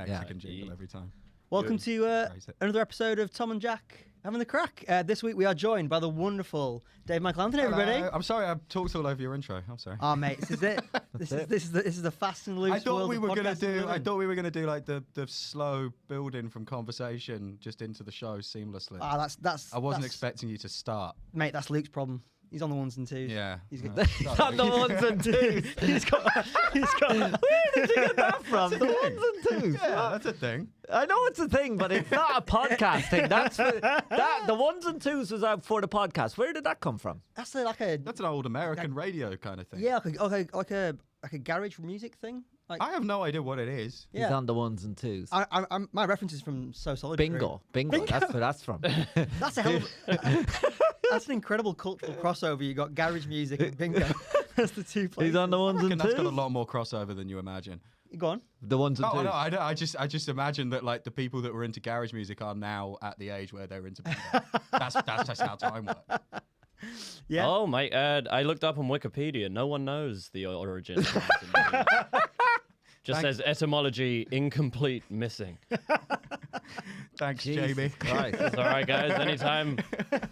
Mexican jingle every time. Welcome to another episode of Tom and Jack Having the Craic. This week we are joined by the wonderful Dave Michael Anthony, everybody. I'm sorry I talked all over your intro. I'm sorry. Oh, mate, this is it. This is the fast and loose. I thought world we of were gonna podcasting do. I living. thought we were gonna do like the slow building from conversation just into the show seamlessly. That's. I wasn't expecting you to start. Mate, that's Luke's problem. He's on the ones and twos. Yeah. He's got, He's on the ones and twos. he's got. Where did you get that from? The ones and twos. Yeah, that's a thing. I know it's a thing, but it's not a podcast thing. The ones and twos was out for the podcast. Where did that come from? That's That's an old American radio kind of thing. yeah, like a garage music thing. Like, I have no idea what it is. yeah. He's on the ones and twos. My reference is from So Solid. Bingo. That's where that's from. That's a hell of. That's an incredible cultural crossover. You got garage music and bingo. That's the two places. He's on the ones and And that's got a twos. lot more crossover than you imagine. Go on. The ones and Oh twos. no, I don't. I just imagine that like the people that were into garage music are now at the age where they're into bingo. That's just how time works. Yeah. Oh my! I looked up on Wikipedia. No one knows the origin. Just says etymology incomplete, missing. Thanks, Jesus Jamie. Christ. It's all right, guys. Anytime.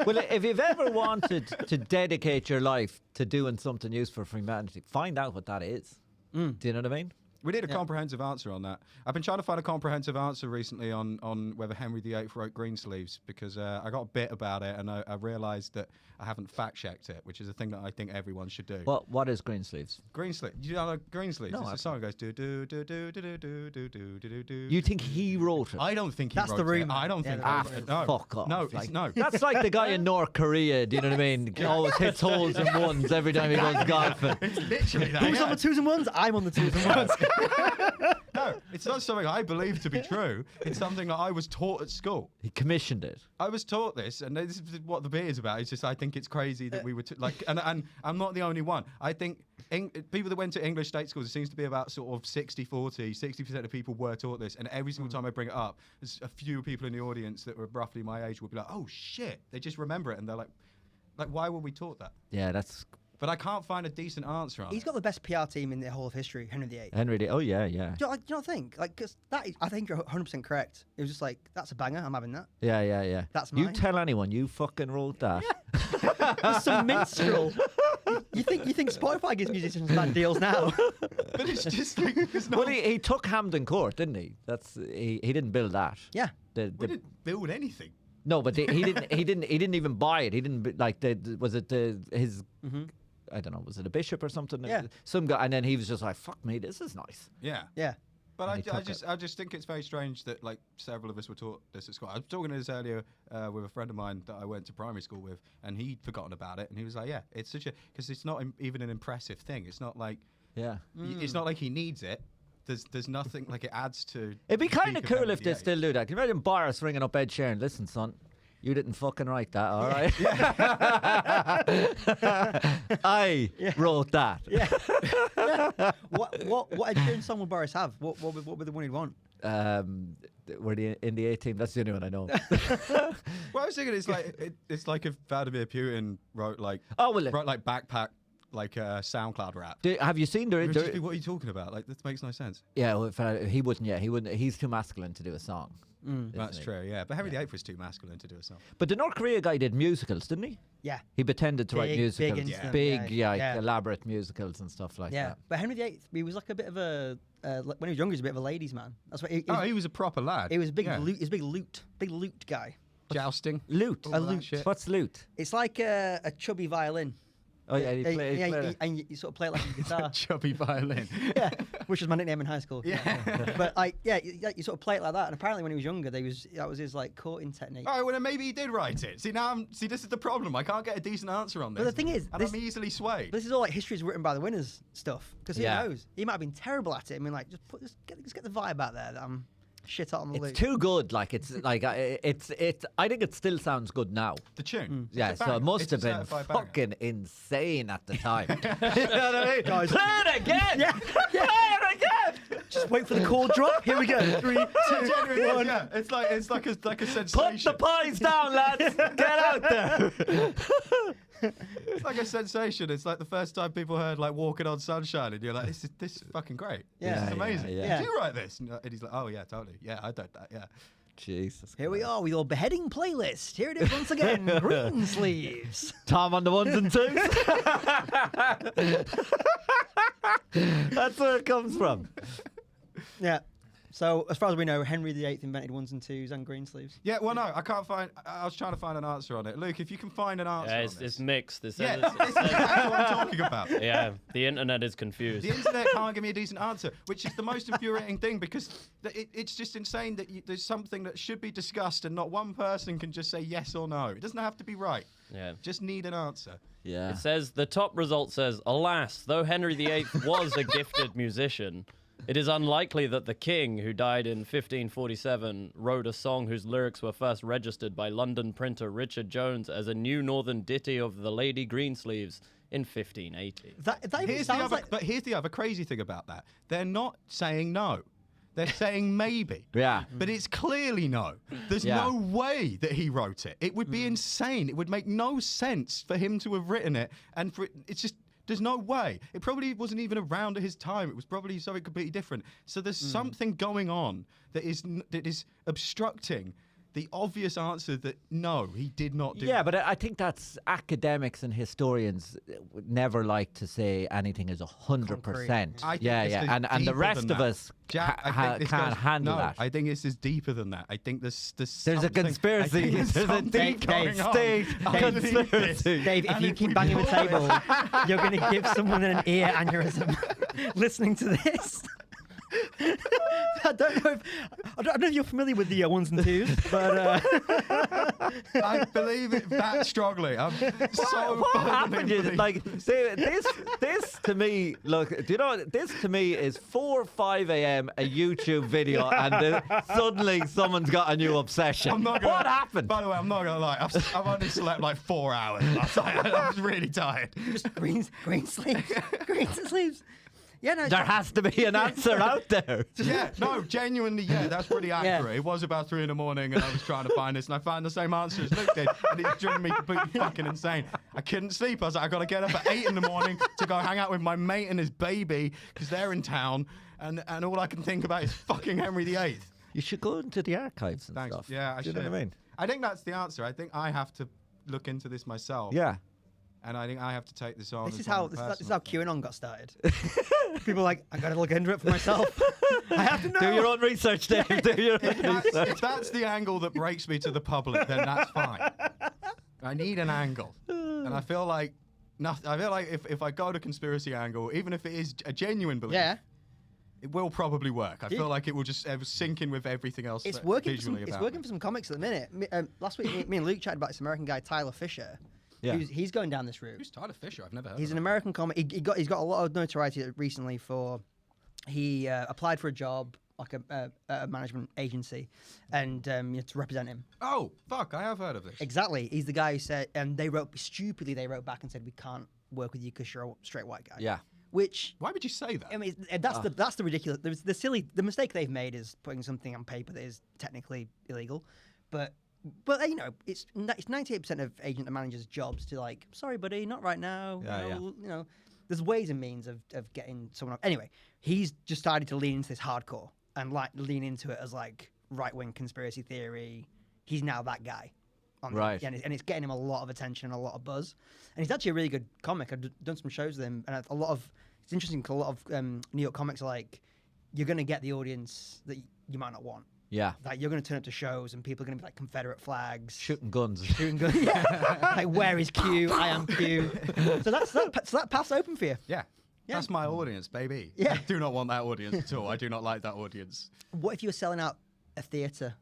Well, if you've ever wanted to dedicate your life to doing something useful for humanity, find out what that is. Do you know what I mean? We need a comprehensive answer on that. I've been trying to find a comprehensive answer recently on whether Henry VIII wrote Greensleeves because I got a bit about it and I realised that I haven't fact-checked it, which is a thing that I think everyone should do. What is Greensleeves? Greensleeves. You know Greensleeves? No, It's I- a song that goes do do do do do do do do do do. You think he wrote it? I don't think he That's wrote the it. rumour. I don't Yeah, think. the he rumour. wrote it. No. Fuck off. No, Like, no. That's like the guy in North Korea, do you know what I mean? Always hits holes in ones every time he goes golfing. It's literally that. Who's yeah. on the twos and ones? I'm on the twos and ones. No, it's not something I believe to be true. It's something that I was taught at school. He commissioned it. I was taught this, and this is what the bit is about. It's just I think it's crazy that we were and I'm not the only one. I think people that went to English state schools, it seems to be about sort of 60-40. 60% of people were taught this, and every single time I bring it up, there's a few people in the audience that were roughly my age will be like, "Oh shit!" They just remember it, and they're like, why were we taught that? Yeah, that's But I can't find a decent answer on He's it. got the best PR team in the whole of history, Henry VIII. Henry. Oh yeah, yeah, Do you not think? Like, because I think you're 100% correct. It was just like, that's a banger. I'm having that. yeah. That's You mine. tell anyone you fucking wrote that. It's some minstrel. You think Spotify gives musicians bad deals now? But it's just like, it's not. Well, he took Hampden Court, didn't he? He didn't build that. Yeah. We didn't build anything. No, but he didn't even buy it. He didn't like his. I don't know. Was it a bishop or something? Yeah. Some guy, and then he was just like, "Fuck me, this is nice." Yeah. Yeah. But And he took it. I just think it's very strange that like several of us were taught this at school. I was talking to this earlier with a friend of mine that I went to primary school with, and he'd forgotten about it, and he was like, "Yeah, it's such a because it's not even an impressive thing. It's not like Yeah. it's not like he needs it. There's nothing like it adds to. It'd be the kind of peak of cool if they MBA. still do that. Can you imagine Boris ringing up Ed Sheeran? Listen, son, you didn't fucking write that, all right? I wrote that. What Ed Sheeran song would Boris have? What would the one he'd want? We're in the A team. That's the only one I know. Well, I was thinking it's like if Vladimir Putin wrote like backpack like SoundCloud rap. Have you seen It would just be, what are you talking about? Like this makes no sense. Yeah, well, he wouldn't. Yeah, he wouldn't. He's too masculine to do a song. That's isn't he? true. Yeah, but Henry VIII was too masculine to do a song. But the North Korea guy did musicals, didn't he? Yeah. He pretended to write Big musicals, instant, big, yeah. elaborate musicals and stuff like Yeah. that. But Henry VIII, he was like a bit of a when he was younger, he was a bit of a ladies' man. That's what He was a proper lad. he was a big Yeah. loot. He was a big loot guy. Jousting. Lute. All that shit. What's lute? It's like a chubby violin. Oh yeah, he played. and you sort of play it like a guitar. Chubby violin. Yeah, which was my nickname in high school. Yeah. But you sort of play it like that. And apparently, when he was younger, that was his like courting technique. All right, well then maybe he did write it. See this is the problem. I can't get a decent answer on this. But the thing is, and I'm easily swayed. This is all like history's written by the winners stuff. Because who Yeah. knows? He might have been terrible at it. I mean, like just get the vibe out there that I'm shit out on the It's loop. too good. Like it's like it's. I think it still sounds good now. The tune. Yeah, It's a so it banger. must It's a have been certified banger. fucking insane at the time. You know what I mean? Guys- Play it again. Yeah. Play it again. Just wait for the chord drop. Here we go. 3, 2, Genuinely, 1. yeah, it's like a Put sensation. the pies down, lads. Get out there. It's like a sensation. It's like the first time people heard like "Walking on Sunshine," and you're like, "This is fucking great. Yeah. This is amazing. Yeah. Did you write this?" And he's like, "Oh yeah, totally. Yeah, I did that. Yeah." Jesus. Here we are with your beheading playlist. Here it is once again. Green sleeves. Tom on the ones and twos. That's where it comes from. Yeah. So as far as we know, Henry VIII invented ones and twos and green sleeves. Yeah, well, no, I can't find. I was trying to find an answer on it. Luke, if you can find an answer, Yeah, on it's this. mixed. It Yeah, says it's exactly what I'm talking about. yeah, the internet is confused. The internet can't give me a decent answer, which is the most infuriating thing because it's just insane that there's something that should be discussed and not one person can just say yes or no. It doesn't have to be right. Yeah. Just need an answer. Yeah. It says the top result says, alas, though Henry VIII was a gifted musician, it is unlikely that the king, who died in 1547, wrote a song whose lyrics were first registered by London printer Richard Jones as a new northern ditty of the Lady Greensleeves in 1580. That even Here's the sounds other, like... but here's the other crazy thing about that. They're not saying no. They're saying maybe. Yeah. But it's clearly no. There's Yeah. no way that he wrote it. It would be insane. It would make no sense for him to have written it. And for it's just, there's no way. It probably wasn't even around at his time. It was probably something completely different. So there's something going on that is obstructing the obvious answer that no, he did not do Yeah, that. but I think that's academics and historians would never like to say anything is 100%. I think Yeah, this yeah, goes and the deeper rest than of that. us Jack, I think this can't goes- handle no, that. I think this is deeper than that. I think there's There's a something- conspiracy. I think there's There's a something deep going on state underneath this. conspiracy. Dave, if And you if keep we banging the pull it- table, you're going to give someone an ear aneurysm listening to this. I don't know if you're familiar with the ones and twos, but I believe it that strongly. I'm so What firmly happened? You, believe- like this to me. Look, do you know this to me is 4 or 5 a.m. a YouTube video, and then suddenly someone's got a new obsession. I'm not gonna, What happened? By the way, I'm not gonna lie. I've only slept like 4 hours last night. I was really tired. just green sleeves, green sleeves. Yeah, no, There has to be an answer out there. Yeah, no, genuinely, yeah, that's pretty accurate. It was about 3 a.m, and I was trying to find this, and I found the same answer as Luke did, and it's driven me completely fucking insane. I couldn't sleep. I was like, I got to get up at 8 a.m. to go hang out with my mate and his baby because they're in town, and all I can think about is fucking Henry VIII. You should go into the archives and Thanks. stuff. Yeah, I Do you should. know what I mean? I think that's the answer. I think I have to look into this myself. Yeah. And I think I have to take this on. This as is one how this is personal how thing. QAnon got started. People are like, I got to look into it for myself. I have to know. Do your own research, Dave. Do your own research. If that's the angle that breaks me to the public, then that's fine. I need an angle, and I feel like if I go to conspiracy angle, even if it is a genuine belief, Yeah, it will probably work. I feel like it will just sink in with everything else. it's that working. For some, visually it's about working it. for some comics at the minute. Last week, me and Luke chatted about this American guy Tyler Fisher. Yeah. He's going down this route. Who's Tyler Fisher? I've never heard. He's of an him. American comic. He's got a lot of notoriety recently for. He applied for a job like a management agency, and you know, to represent him. Oh fuck! I have heard of this. Exactly. He's the guy who said, and they wrote back and said, we can't work with you because you're a straight white guy. Yeah. Which Why would you say that? I mean, that's the ridiculous. The mistake they've made is putting something on paper that is technically illegal, but you know, it's 98% of agent and managers' jobs to like, sorry, buddy, not right now. Yeah, you know, there's ways and means of getting someone up. Anyway, he's just started to lean into this hardcore and like lean into it as like right wing conspiracy theory. He's now that guy. Right. And it's getting him a lot of attention and a lot of buzz. And he's actually a really good comic. I've done some shows with him, and it's interesting because a lot of New York comics are like, you're going to get the audience that you might not want. Yeah. Like you're going to turn up to shows and people are going to be like Confederate flags, Shooting guns. Yeah. Like where is Q? I am Q. So that path's open for you. Yeah. That's my audience, baby. Yeah. I do not want that audience at all. I do not like that audience. What if you were selling out a theater?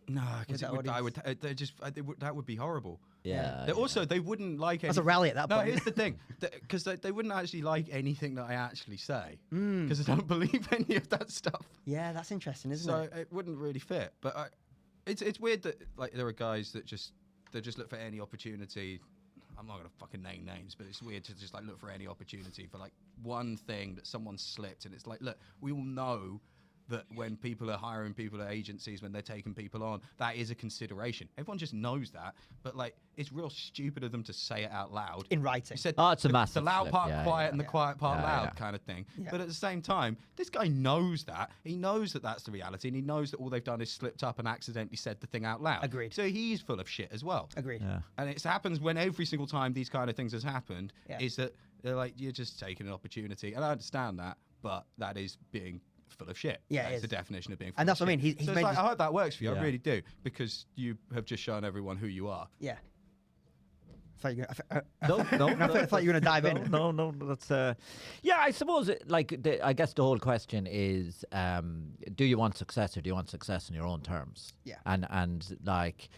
No, because that that would be horrible. Yeah. They wouldn't like. That's a rally at that No, point. here's the thing, because they wouldn't actually like anything that I actually say, because I don't believe any of that stuff. Yeah, that's interesting, isn't So it? it wouldn't really fit. But it's weird that like there are guys that just look for any opportunity. I'm not gonna fucking name names, but it's weird to just like look for any opportunity for like one thing that someone slipped, and it's like, look, we all know that when people are hiring people at agencies, when they're taking people on, that is a consideration. Everyone just knows that, but like it's real stupid of them to say it out loud in writing. You said it's a the massive loud flip. part Yeah, quiet yeah. and the quiet part loud kind of thing. Yeah. But at the same time, this guy knows that. He knows that that's the reality, and he knows that all they've done is slipped up and accidentally said the thing out loud. Agreed. So he's full of shit as well. Agreed. Yeah. And it happens when every single time these kind of things has happened, Yeah. is that they're like, you're just taking an opportunity. And I understand that, but that is being full of shit. Yeah, That's it the is. definition of being full And of that's what I shit. mean. He's So it's made like, this- I hope that works for you. I Yeah. really do, because you have just shown everyone who you are. Yeah. I thought you were No, I thought you were going to dive in. No, that's yeah. I suppose I guess the whole question is, do you want success or do you want success on your own terms? Yeah. And like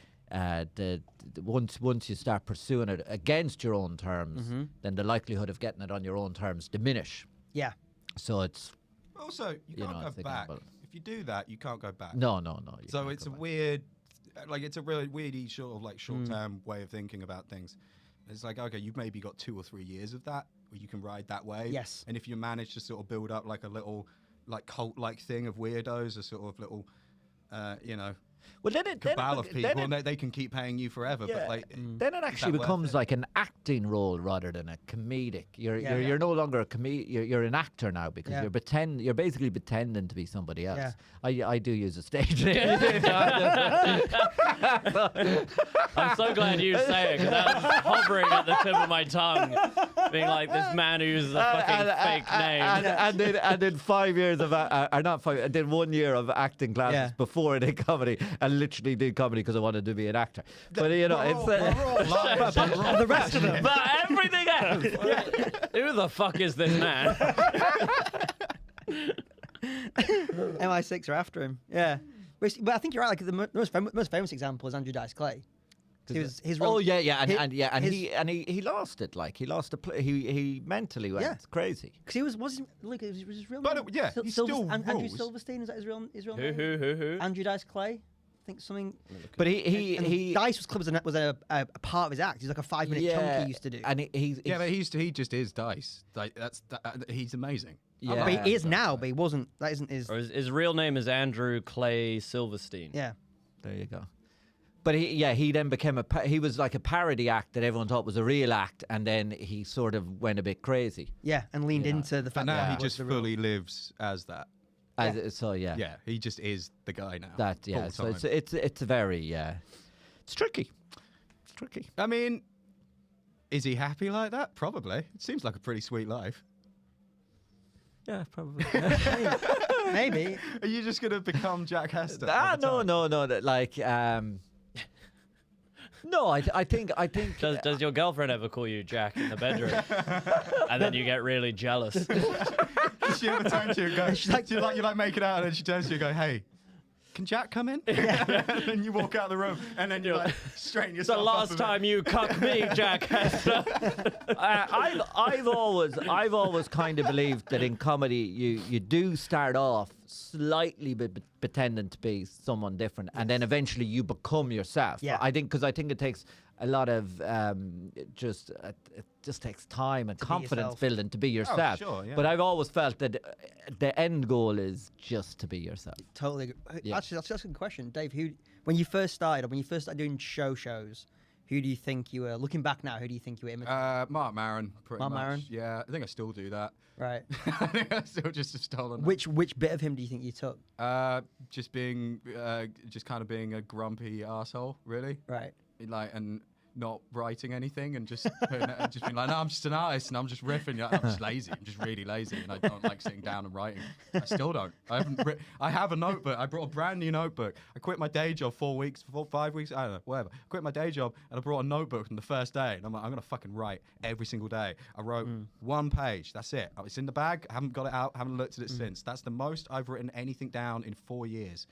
once you start pursuing it against your own terms, then the likelihood of getting it on your own terms diminish. Yeah. So it's Also, you You know, can't I'm go thinking back. about it. If you do that, you can't go back. no. You So can't it's go a back. weird, like it's a really weirdy sort of like short-term way of thinking about things. It's like, okay, you've maybe got 2 or 3 years of that where you can ride that wave. Yes. And if you manage to sort of build up like a little like cult-like thing of weirdos, a sort of little, Well, then cabal of people, then and they can keep paying you forever. Yeah. But like, Then it actually worth becomes it? like an acting role rather than a comedic. You're no longer a you're an actor now because Yeah. you're basically pretending to be somebody else. Yeah. I do use a stage name. I'm so glad you say it because that was hovering at the tip of my tongue, being like this man who's a fucking fake name. and then 5 years of or not 5. I did 1 year of acting classes Yeah. before I did comedy, and literally did comedy because I wanted to be an actor. But we're all liars. The rest of them. But everything else, who the fuck is this man? MI6 are after him. Yeah. But I think you're right. Like the most famous example is Andrew Dice Clay. His Oh yeah, his- he lost it. Like he lost he mentally went Yeah. crazy. Because he was his real But name. yeah, he still Andrew rules. Silverstein, is that his real Who? name? Andrew Dice Clay. I think something. But And he Dice was a part of his act. He's like a 5-minute chunk he used to do. and he's Yeah, but he just is Dice. Like he's amazing. yeah. But he is now, but he wasn't. That isn't his. Or his real name is Andrew Clay Silverstein. Yeah. There you go. But he then became he was like a parody act that everyone thought was a real act, and then he sort of went a bit crazy. Yeah, and leaned Yeah. into the But fact now that he was just the real- fully lives as that. So yeah, Yeah, he just is the guy now. So full time. it's very it's tricky. It's tricky. I mean, is he happy like that? Probably. It seems like a pretty sweet life. Yeah, probably. Maybe. Are you just gonna become Jack Hester? No. That like no. I think. Does your girlfriend ever call you Jack in the bedroom? And then you get really jealous. She ever turns to you and goes, she's like, you like make it out, and then she turns to you and go, hey, can Jack come in? And then you walk out of the room, and then you like straighten It's the yourself up last a bit. time you cuck me, Jack Hester. I've always kind of believed that in comedy you do start off slightly pretending to be someone different, and then eventually you become yourself. Yeah. I think it takes a lot of it just takes time and confidence yourself. building to be yourself. sure, yeah. But I've always felt that the end goal is just to be yourself. Totally agree. Yeah. Actually, that's a good question, Dave. When you first started doing shows, who do you think you were? Looking back now, who do you think you were imitating? Mark Maron, pretty Mark much. Maron? Yeah, I think I still do that. Right. I think I still just have stolen that. Which bit of him do you think you took? Just being, just kind of being a grumpy asshole, really. Right. Like, and not writing anything, and just just being like, no, I'm just an artist, and I'm just riffing. Like, I'm just lazy. I'm just really lazy, and I don't like sitting down and writing. I still don't. I haven't. I have a notebook. I brought a brand new notebook. I quit my day job 5 weeks. I don't know, whatever. I quit my day job, and I brought a notebook on the first day, and I'm like, I'm gonna fucking write every single day. I wrote 1 page. That's it. It's in the bag. I haven't got it out. Haven't looked at it since. That's the most I've written anything down in 4 years.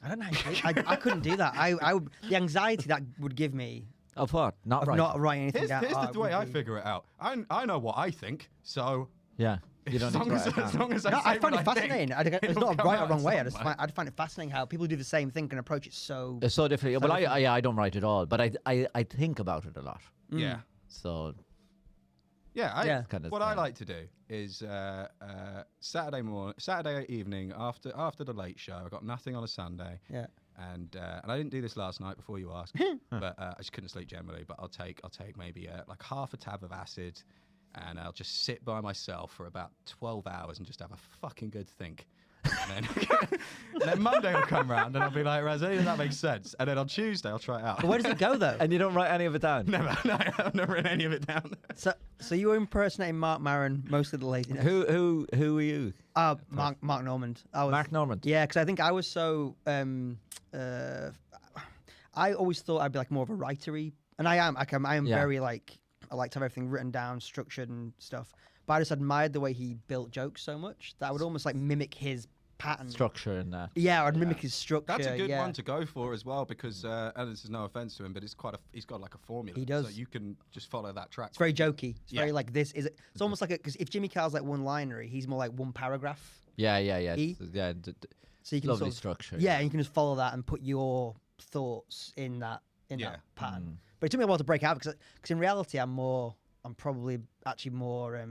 I don't know. I couldn't do that. The anxiety that would give me Of what? Not of right. not writing anything Here's down. the way I figure it out. I know what I think, so Yeah. You don't as need long to as, write it as down. long as I No, say I find what it fascinating. It's it'll not a come right or out wrong way. somewhere. I'd find it fascinating how people do the same thing and approach it so. It's so different. So Well, different. I don't write at all, but I think about it a lot. Yeah. So Yeah, Yeah. Kind of what I thing. like to do is Saturday evening after the late show. I got nothing on a Sunday. Yeah. And I didn't do this last night before you asked, but I just couldn't sleep generally. But I'll take maybe like half a tab of acid, and I'll just sit by myself for about 12 hours and just have a fucking good think. And then Monday will come round and I'll be like, Razzie, that makes sense. And then on Tuesday I'll try it out. But where does it go though? And you don't write any of it down? No, I've never written any of it down. So you were impersonating Mark Maron, mostly the laziness. Who are you? Mark Normand. Mark Normand. Yeah, because I think I was so. I always thought I'd be like more of a writery, and I am. I am very like. I like to have everything written down, structured, and stuff. But I just admired the way he built jokes so much that I would almost like mimic his pattern. Structure in that. Yeah, I'd mimic his structure. That's a good one to go for as well because, and this is no offense to him, but he's got like a formula. He does. So you can just follow that track. It's very jokey. It's very like this. It's almost like because if Jimmy Carr's like one-linery, he's more like one paragraph. Yeah. So you can lovely structure. Yeah, and you can just follow that and put your thoughts in that pattern. But it took me a while to break out because in reality I'm probably actually more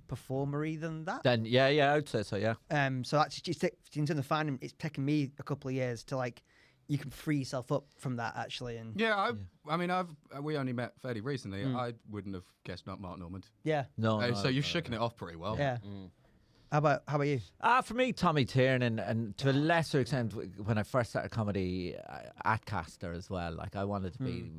performery than that. Then I would say so. Yeah. So actually, in terms of finding, it's taken me a couple of years to like, you can free yourself up from that actually. And I mean, we only met fairly recently. I wouldn't have guessed Mark Normand. Yeah. No. So you've shaken it off pretty well. Yeah. How about you? For me, Tommy Tiernan, and to a lesser extent, when I first started comedy at Castor as well, like I wanted to be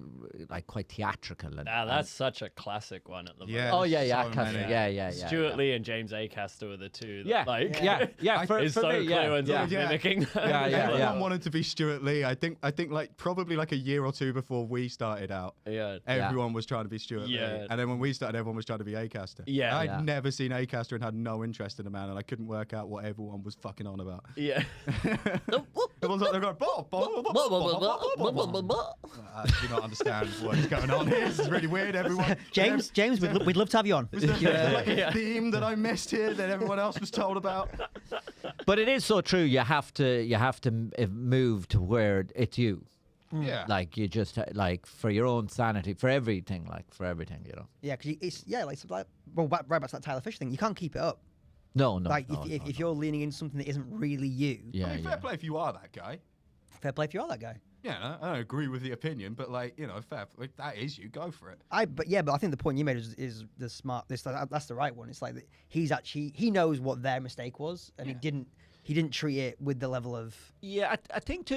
like quite theatrical. And that's such a classic one at the moment. Yeah. Oh yeah, so Castor. many. Yeah. Stuart Lee and James Acaster were the two. That, Yeah. Like, Yeah. For is so me, clear and mimicking. Everyone wanted to be Stuart Lee. I think like probably like a year or two before we started out. Yeah. Everyone was trying to be Stuart Lee. And then when we started, everyone was trying to be Acaster. Yeah. I'd never seen Acaster and had no interest in the man, and I couldn't work out what everyone was fucking on about. Yeah. Everyone's like, they're going, do you not understand what's going on here? This is really weird, everyone. James, we'd love to have you on. Was there like a theme that I missed here that everyone else was told about? But it is so true. You have to move to where it's you. Yeah. Like you just like for your own sanity, for everything, you know. Yeah, because it's right back to that Tyler Fish thing. You can't keep it up. No. Like if you're leaning into something that isn't really you. Yeah. I mean, fair play if you are that guy. Fair play if you are that guy. Yeah, I don't agree with the opinion, but like, you know, fair play. That is you. Go for it. But I think the point you made is the smart. That's the right one. It's like he knows what their mistake was, and he didn't treat it with the level of. Yeah, I think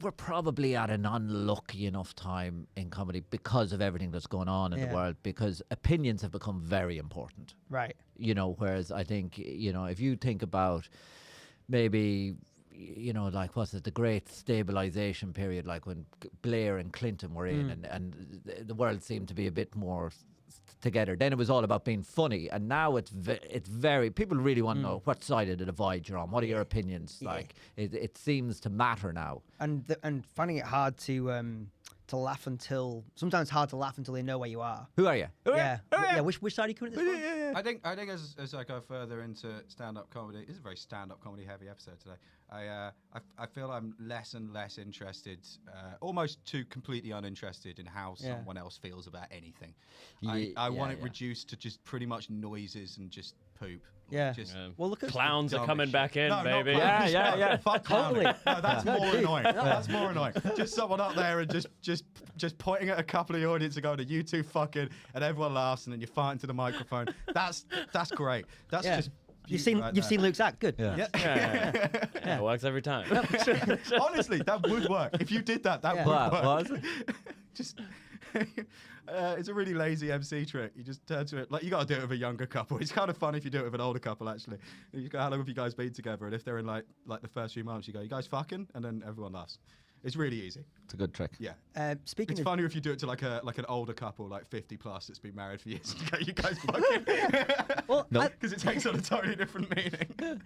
we're probably at an unlucky enough time in comedy because of everything that's going on in the world, because opinions have become very important. Right. You know, whereas I think, you know, if you think about maybe, you know, like what's it, the great stabilization period, like when Blair and Clinton were in and the world seemed to be a bit more together. Then it was all about being funny, and now it's very people really want to know what side of the divide you're on. What are your opinions? Like it seems to matter now, and finding it hard to laugh until hard to laugh until they know where you are. Who are you? Which side are you coming at this point? I think as I go further into stand-up comedy, this is a very stand-up comedy heavy episode today. I feel I'm less and less interested, almost too completely uninterested in how someone else feels about anything. I want it reduced to just pretty much noises and just poop. Yeah. Well, look at clowns are coming back in, baby. Yeah. Fuck Totally. No, that's more annoying. That's more annoying. Just someone up there and just pointing at a couple of the audience and going, "You two fucking," and everyone laughs, and then you fart into the microphone. That's great. That's just. You've seen Luke's act. Good. Yeah. It works every time. Honestly, that would work. If you did that would work. Just it's a really lazy MC trick. You just turn to it like you got to do it with a younger couple. It's kind of fun if you do it with an older couple. Actually, you go, "How long have you guys been together?" And if they're in like the first few months, you go, "You guys fucking?" And then everyone laughs. It's really easy. It's a good trick. Yeah. Speaking it's of funnier if you do it to like an older couple, like 50 plus, that's been married for years. And you go, "You guys fucking?" Well, because it takes on a totally different meaning.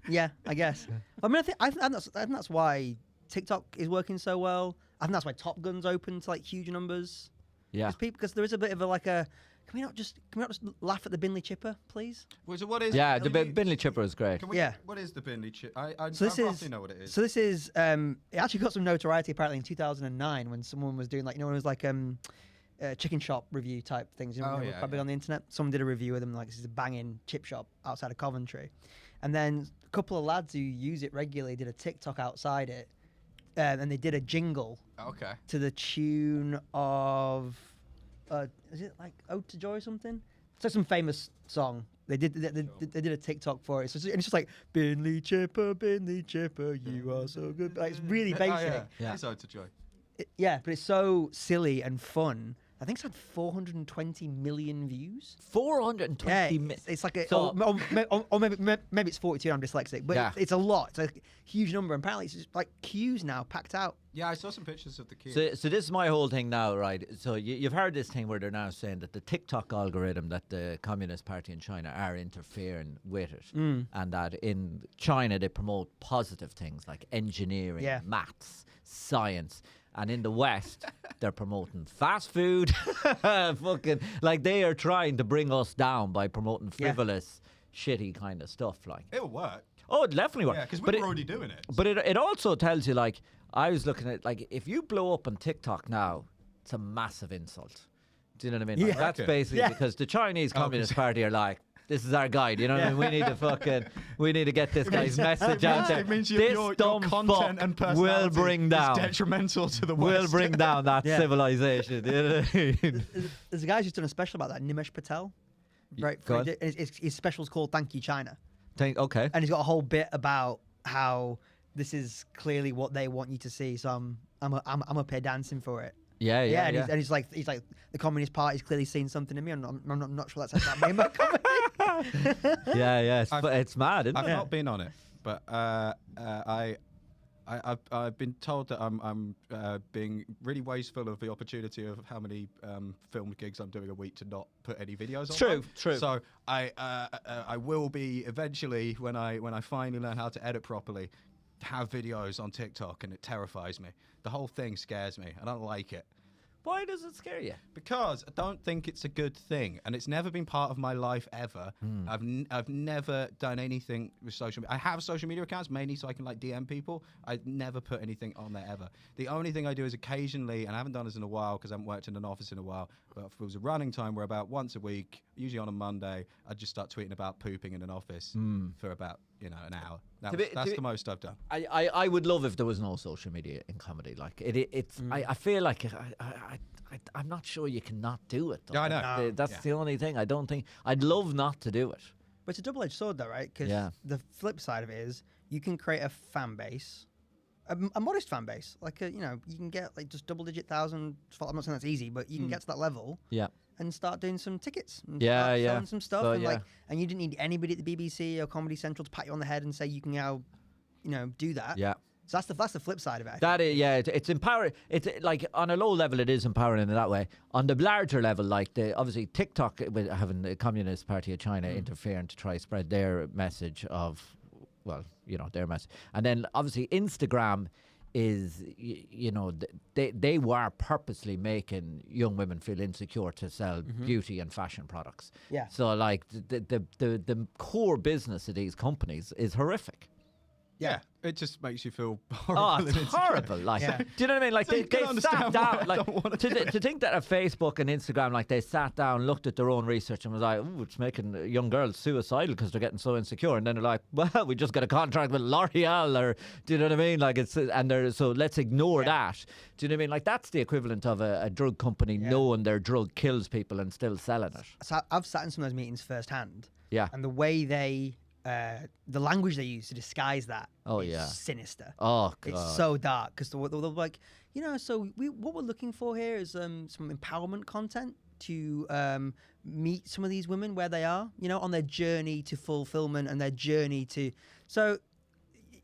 Yeah, I guess. I mean, I think that's why TikTok is working so well. I think that's why Top Gun's open to like huge numbers. Yeah. Because there is a bit of can we not just laugh at the Binley Chipper, please? So what is? Yeah, the Binley Chipper is great. What is the Binley Chipper? I roughly know what it is. So this is it actually got some notoriety apparently in 2009 when someone was doing like it was like chicken shop review type things. You know, Oh, they were yeah, quite big yeah. on the internet. Someone did a review of them, like this is a banging chip shop outside of Coventry, and then a couple of lads who use it regularly did a TikTok outside it, and they did a jingle Okay. to the tune of, is it like "Ode to Joy" or something? It's like some famous song. They did a TikTok for it. So and it's just like Binley Chipper, you are so good. Like, it's really basic. Oh, yeah. Yeah. It's Ode to Joy. Yeah, but it's so silly and fun. I think it's had 420 million views. 420 Yeah, minutes. it's like a, So- or maybe it's 42. I'm dyslexic, but Yeah. it's a lot. It's a huge number. And apparently, it's just like queues now packed out. Yeah, I saw some pictures of the queue. So this is my whole thing now, right? So you've heard this thing where they're now saying that the TikTok algorithm that the Communist Party in China are interfering with it, and that in China they promote positive things like engineering, Yeah. maths, science. And in the West, they're promoting fast food. Fucking like they are trying to bring us down by promoting Yeah. frivolous, shitty kind of stuff. Like, It'll work. oh, it definitely works. Yeah, because But we're it- already doing it. But it also tells you, like, I was looking at, like, if you blow up on TikTok now, it's a massive insult. Do you know what I mean? Like, Yeah. that's Okay. basically Yeah. because the Chinese Communist Party are like, this is our guide. You know what I mean? We need to get this guy's message out there. It means This your dumb content fuck and will personality bring is down. detrimental to the Will West. bring down that Yeah. civilization. You know what I mean? There's a guy who's done a special about that, Nimesh Patel. Right, go on. his special's called "Thank You China," Okay. and he's got a whole bit about how this is clearly what they want you to see. So I'm up here dancing for it. Yeah, yeah, and, yeah. He's like the Communist Party's clearly seen something in me. I'm not sure that's about me. in my comedy. Yeah. I've- It's mad, isn't I've it? not been on it, but I've been told that I'm being really wasteful of the opportunity of how many film gigs I'm doing a week to not put any videos on. True, true. So I will be eventually when I finally learn how to edit properly, have videos on TikTok, and it terrifies me. The whole thing scares me. I don't like it. Why does it scare you? Because I don't think it's a good thing, and it's never been part of my life ever. I've never done anything with social media. I have social media accounts mainly so I can like DM people. I never put anything on there ever. The only thing I do is occasionally, and I haven't done this in a while because I haven't worked in an office in a while, but if it was a running time where about once a week, usually on a Monday, I'd just start tweeting about pooping in an office for about an hour. That's the most I've done. I would love if there was no social media in comedy. Like it's. I feel like I'm not sure you cannot do it. Though. Yeah, I know. That's the only thing. I don't think. I'd love not to do it. But it's a double-edged sword, though, right? Because Yeah. the flip side of it is you can create a fan base, a modest fan base. Like you can get like just double-digit thousand. I'm not saying that's easy, but you can get to that level. Yeah. And start doing some tickets. And Yeah, start yeah. selling some stuff. So, and yeah. and you didn't need anybody at the BBC or Comedy Central to pat you on the head and say you can now, do that. Yeah. So that's the flip side of it. I think. That is, yeah, it's empowering. It's like on a low level, it is empowering in that way. On the larger level, like obviously TikTok with having the Communist Party of China interfering to try spread their message of, their message, and then obviously Instagram is, they were purposely making young women feel insecure to sell beauty and fashion products. Yeah. So like the core business of these companies is horrific. Yeah, it just makes you feel Oh, horrible. it's and insecure. horrible! Like, Yeah. do you know what I mean? Like, So you can they understand sat why I down. Like, don't wanna do to think that at Facebook and Instagram, like, they sat down, looked at their own research, and was like, "Ooh, it's making young girls suicidal because they're getting so insecure." And then they're like, "Well, we just got a contract with L'Oreal," or do you know what I mean? Like, so let's ignore that. Do you know what I mean? Like, that's the equivalent of a drug company knowing their drug kills people and still selling it. So I've sat in some of those meetings firsthand. Yeah. And the way they, the language they use to disguise that Oh, is yeah. sinister. Oh God. It's so dark because they're like, so what we're looking for here is some empowerment content to meet some of these women where they are, on their journey to fulfillment and their journey to. So,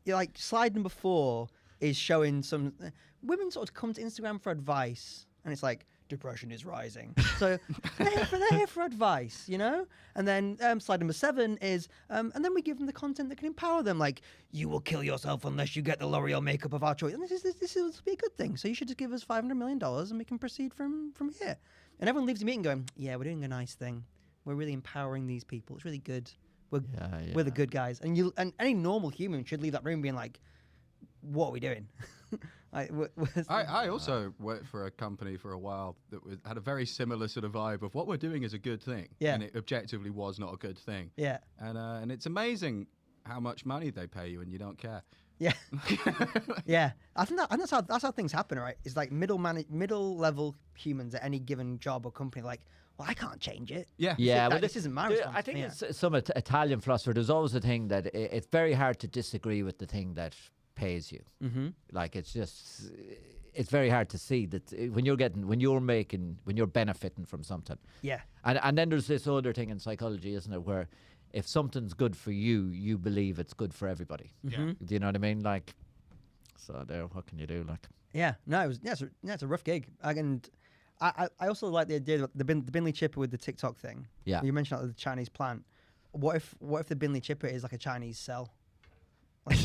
like slide number 4 is showing some women sort of come to Instagram for advice, and it's like depression is rising. So they're here for advice, And then slide number 7 is, and then we give them the content that can empower them, like you will kill yourself unless you get the L'Oreal makeup of our choice. And this will be a good thing. So you should just give us $500 million and we can proceed from here. And everyone leaves the meeting going, yeah, we're doing a nice thing. We're really empowering these people. It's really good. We're the good guys. And any normal human should leave that room being like, what are we doing? I also worked for a company for a while that had a very similar sort of vibe of what we're doing is a good thing, and it objectively was not a good thing. Yeah. And it's amazing how much money they pay you and you don't care. Yeah. Yeah. I think that's how things happen, right? It's like middle level humans at any given job or company, like, well, I can't change it. Yeah. Yeah, This, well, this isn't my I responsibility. think it's some Italian philosopher. There's always a thing that it's very hard to disagree with the thing that pays you. Mm-hmm. Like it's very hard to see that when you're benefiting from something. Yeah. And then there's this other thing in psychology, isn't it, where if something's good for you, you believe it's good for everybody. Yeah. Do you know what I mean? Like, so there, what can you do? Like, Yeah. No, it's a rough gig. And I also like the idea of the Binley chipper with the TikTok thing. Yeah. You mentioned that the Chinese plant. What if the Binley chipper is like a Chinese cell?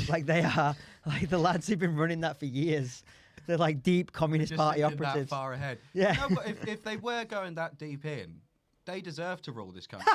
Like they are, like the lads who've been running that for years. They're like deep Communist Just Party thinking operatives. that far ahead. Yeah. No, but if they were going that deep in, they deserve to rule this country.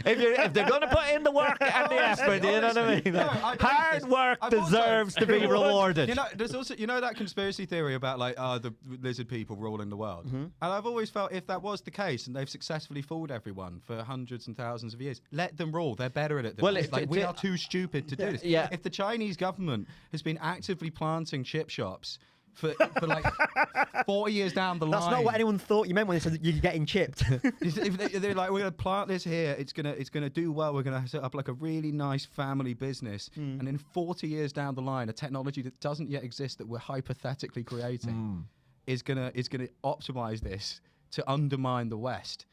if they're going to put in the work and the effort, you know what I mean? No, I believe Hard this. work I've also- deserves to be rewarded. You know, there's also that conspiracy theory about like the lizard people ruling the world, and I've always felt if that was the case and they've successfully fooled everyone for hundreds and thousands of years, let them rule. They're better at it than Well, us. if Like it- we are too stupid to do this. Yeah. If the Chinese government has been actively planting chip shops for like 40 years down the line. That's not what anyone thought you meant when they said that you're getting chipped. If they're like, we're going to plant this here, it's gonna do well. We're gonna set up like a really nice family business, and in 40 years down the line, a technology that doesn't yet exist that we're hypothetically creating is gonna optimize this to undermine the West.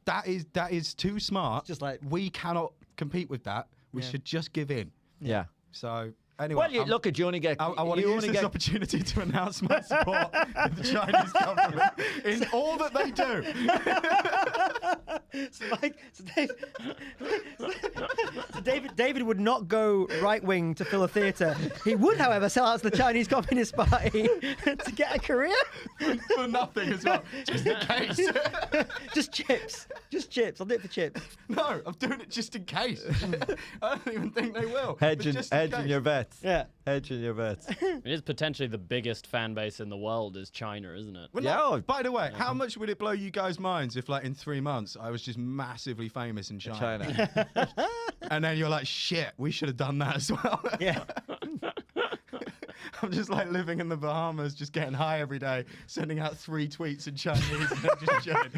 That is too smart. Just like- we cannot compete with that. We Yeah. should just give in. Yeah. So anyway, Well, you only get. I want to you use only this get opportunity to announce my support for the Chinese government in all that they do. David would not go right wing to fill a theatre. He would, however, sell out to the Chinese Communist Party to get a career. For nothing as well, just in case. Just chips. I'll do it for chips. No, I'm doing it just in case. I don't even think they will. but hedging just in case. your bets. Yeah. Hedging your bets. It is potentially the biggest fan base in the world is China, isn't it? Well, Yeah. no, by the way, how much would it blow you guys' minds if, like, in 3 months, I was just massively famous in China? And then you're like, shit, we should have done that as well. Yeah. I'm just like living in the Bahamas, just getting high every day, sending out 3 tweets in Chinese and then just chilling.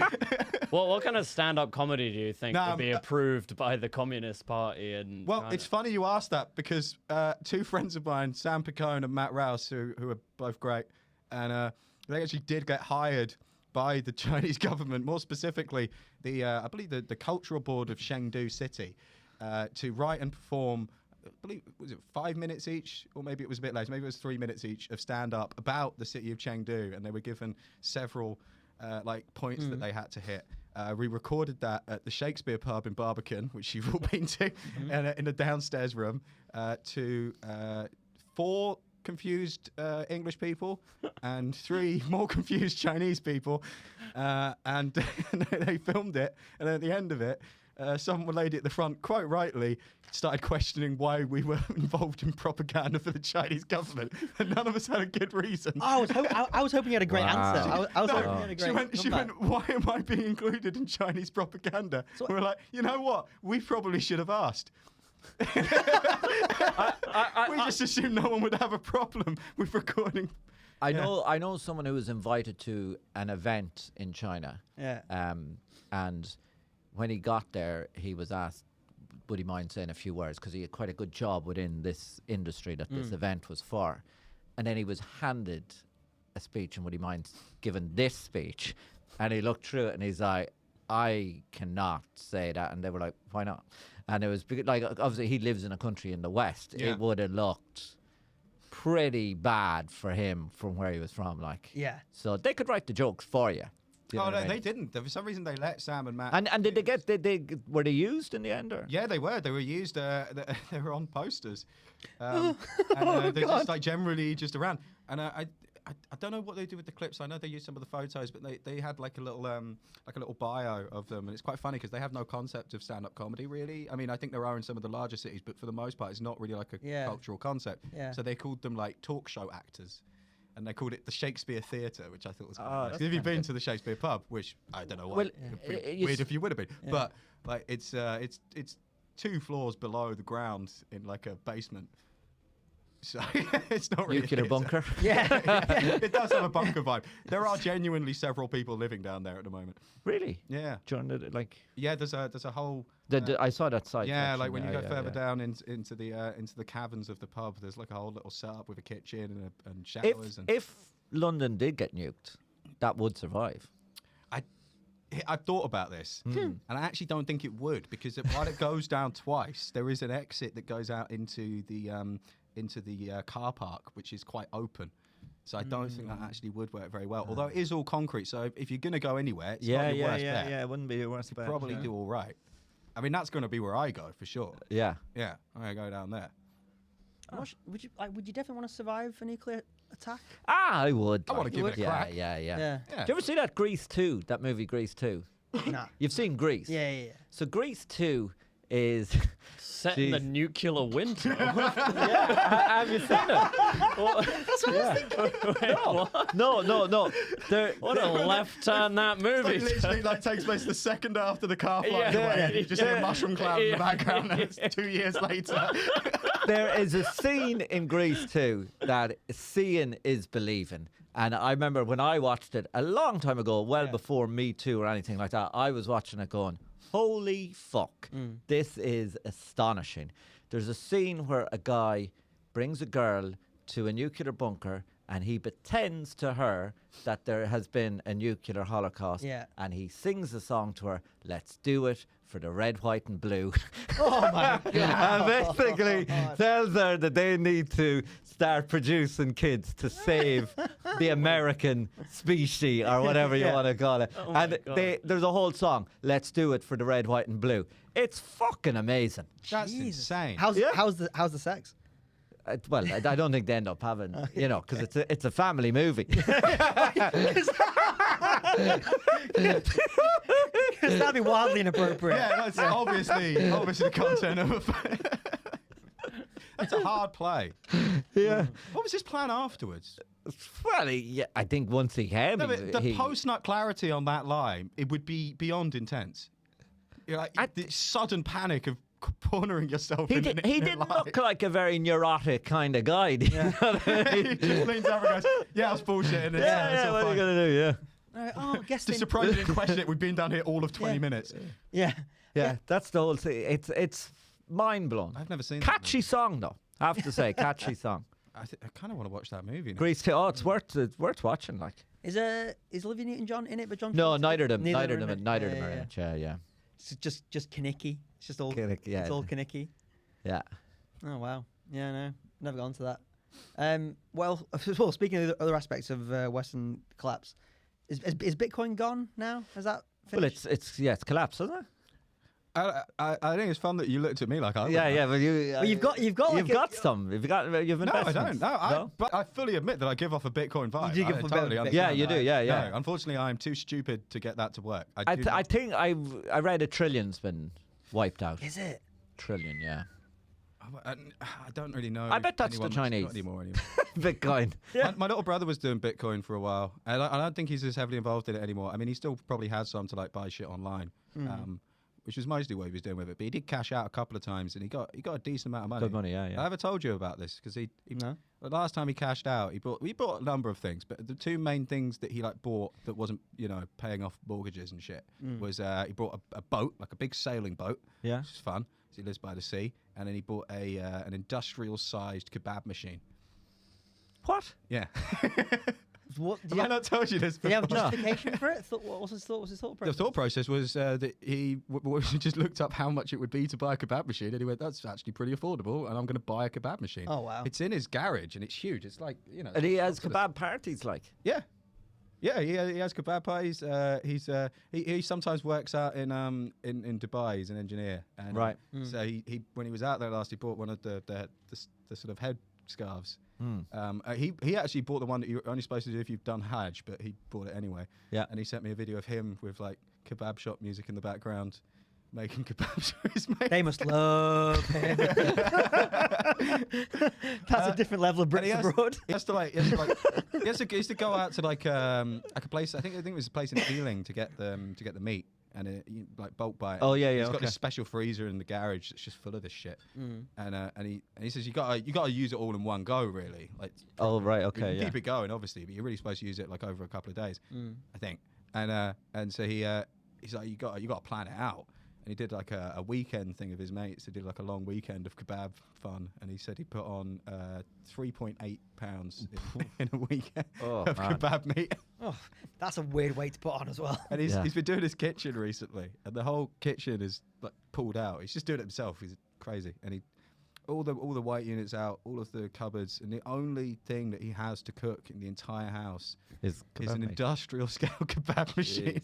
Well, what kind of stand-up comedy do you think Nah, would be approved by the Communist Party? And Well, it's funny you asked that because 2 friends of mine, Sam Picone and Matt Rouse, who are both great, and they actually did get hired by the Chinese government, more specifically, I believe the Cultural Board of Chengdu City, to write and perform. I believe, was it 5 minutes each, or maybe it was a bit later. Maybe it was 3 minutes each of stand-up about the city of Chengdu, and they were given several points that they had to hit. We recorded that at the Shakespeare Pub in Barbican, which you've all been to, and in a downstairs room, to 4 confused English people and 3 more confused Chinese people, and they filmed it. And then at the end of it, some lady at the front, quite rightly, started questioning why we were involved in propaganda for the Chinese government, and none of us had a good reason. I was hoping you had a great Wow. answer. I was No, hoping you had a great she went, why am I being included in Chinese propaganda? We're like, you know what? We probably should have asked. We just assumed no one would have a problem with recording. I know someone who was invited to an event in China. Yeah. And when he got there, he was asked, would he mind saying a few words? Because he had quite a good job within this industry that this event was for. And then he was handed a speech, and would he mind giving this speech? And he looked through it and he's like, I cannot say that. And they were like, why not? And it was like, obviously he lives in a country in the West. Yeah. It would have looked pretty bad for him from where he was from. Like, Yeah. so they could write the jokes for you. Do you know Oh what I no, mean? they didn't. For some reason, they let Sam and Matt. And did were they used in the end, or? Yeah, they were. They were used. They were on posters. And they're just like generally just around. And I I don't know what they do with the clips. I know they use some of the photos, but they had like a little bio of them, and it's quite funny because they have no concept of stand-up comedy really. I mean, I think there are in some of the larger cities, but for the most part, it's not really like a cultural concept. Yeah. So they called them like talk show actors. And they called it the Shakespeare Theatre, which I thought was quite nice. that's Have you been to the Shakespeare Pub? Which I don't know why. Well, It'd be weird if you would have been. But like it's 2 floors below the ground in like a basement. So it's not really Nuclear bunker. Yeah. It does have a bunker vibe. There are genuinely several people living down there at the moment. Really? Yeah. During the, like. Yeah, there's a whole. I saw that site. Yeah, actually. like when you go further yeah. down into the caverns of the pub, there's like a whole little setup with a kitchen and showers. If London did get nuked, that would survive. I've thought about this, and I actually don't think it would, because while it goes down twice, there is an exit that goes out into the car park, which is quite open. So I don't think that actually would work very well. Although it is all concrete, so if you're going to go anywhere, it's not your worst bet. it wouldn't be your worst bet. Probably do all right. I mean, that's going to be where I go for sure. Yeah. Yeah, I'm going to go down there. Would you definitely want to survive a nuclear attack? I would. I wanna give it a crack. Yeah. Yeah. Yeah. Do you ever see that Grease 2? That movie Grease 2? Nah. You've seen Grease? Yeah. So Grease 2 is Set in the Jeez. nuclear winter. have you seen it? That's what I was thinking. Wait, what? No. What a left turn that movie. It literally like takes place the second after the car flies Yeah. away. You just hear Yeah. a mushroom cloud in the Yeah. background, and it's 2 years later. There is a scene in Grease 2 that seeing is believing. And I remember when I watched it a long time ago, well before Me Too or anything like that, I was watching it going, holy fuck, this is astonishing. There's a scene where a guy brings a girl to a nuclear bunker and he pretends to her that there has been a nuclear holocaust. Yeah. And he sings a song to her, let's do it for the red, white and blue. Oh my god. And basically tells her that they need to start producing kids to save the American species or whatever you want to call it. And there's a whole song, let's do it for the red, white and blue. It's fucking amazing. That's Jesus. insane. How's the sex? Well, I don't think they end up having, because it's a family movie. Because that'd be wildly inappropriate. Yeah, that's obviously the content of a. That's a hard play. Yeah. What was his plan afterwards? Well, I think once he came, No, but the post-nut clarity on that line, it would be beyond intense. You're like the sudden panic of cornering yourself. He in didn't life. look like a very neurotic kind of guy. He just leans over and goes, "Yeah, I was bullshitting. It's all what are fine." you gonna do? Yeah. Oh, guessing. Just surprised you didn't question it. We've been down here all of 20 minutes. Yeah. That's the whole thing. It's mind blowing. I've never seen Catchy song though. I have to say, catchy song. I kind of want to watch that movie now. Grease 2. Oh, it's worth watching. Like. Is Olivia Newton-John in it? But John. No, Travolta? neither of them. Neither are of them. in Neither it. of them are in it. Yeah. It's just Kinnicky. It's just all. Kinnicky, yeah. It's all Kinnicky. Yeah. Oh wow. Yeah, no, never gone to that. Well, speaking of the other aspects of Western collapse, is Bitcoin gone now? Has that finished? Well, it's collapsed, isn't it? I think it's fun that you looked at me like I. Yeah. Well, you've got you've some. You've No, I investments. don't. No, but I fully admit that I give off a Bitcoin vibe. You do give I off a totally Bitcoin. understand Yeah, you that. do. Yeah. No, unfortunately, I'm too stupid to get that to work. I think I read $1 trillion's been wiped out. Is it? Trillion, yeah. I don't really know. I bet that's the anyone that's got Chinese. anymore. Bitcoin. My little brother was doing Bitcoin for a while, and I don't think he's as heavily involved in it anymore. I mean, he still probably has some to like buy shit online, which was mostly what he was doing with it. But he did cash out a couple of times, and he got a decent amount of money. Good money, yeah. I ever told you about this because No. the last time he cashed out, he bought a number of things, but the two main things that he like bought that wasn't paying off mortgages and shit was he bought a boat, like a big sailing boat, Yeah. which is fun. He lives by the sea, and then he bought an industrial-sized kebab machine. What? Yeah. What? Have I not told you this Do you have a before? justification for it? What was his thought? The process? thought process was that he just looked up how much it would be to buy a kebab machine, and he went, "That's actually pretty affordable, and I'm going to buy a kebab machine." Oh, wow. It's in his garage, and it's huge. It's like And he has kebab parties, like. Yeah. Yeah, he has kebab parties. He sometimes works out in Dubai. He's an engineer, and Right. so he when he was out there last, he bought one of the sort of head scarves, He actually bought the one that you're only supposed to do if you've done Hajj, but he bought it anyway. Yeah. And he sent me a video of him with like kebab shop music in the background, making kebabs for his mate. They must love him. That's a different level of Brits abroad. He has to he has to go out to like a place. I think it was a place in Ealing to get the meat. And like bulk buy it. Oh, yeah, He's okay. got this special freezer in the garage that's just full of this shit. And he says you gotta use it all in one go, really. Like, Oh, right, you okay, can yeah. keep it going, obviously, but you're really supposed to use it like over a couple of days, I think. And so he's like, you got to plan it out. And he did like a weekend thing of his mates. He did like a long weekend of kebab fun, and he said he put on 3.8 pounds in a weekend of kebab meat. Oh, that's a weird way to put on as well. And he's been doing his kitchen recently, and the whole kitchen is like pulled out. He's just doing it himself. He's crazy, and all the white units out, all of the cupboards, and the only thing that he has to cook in the entire house Is an industrial scale kebab machine.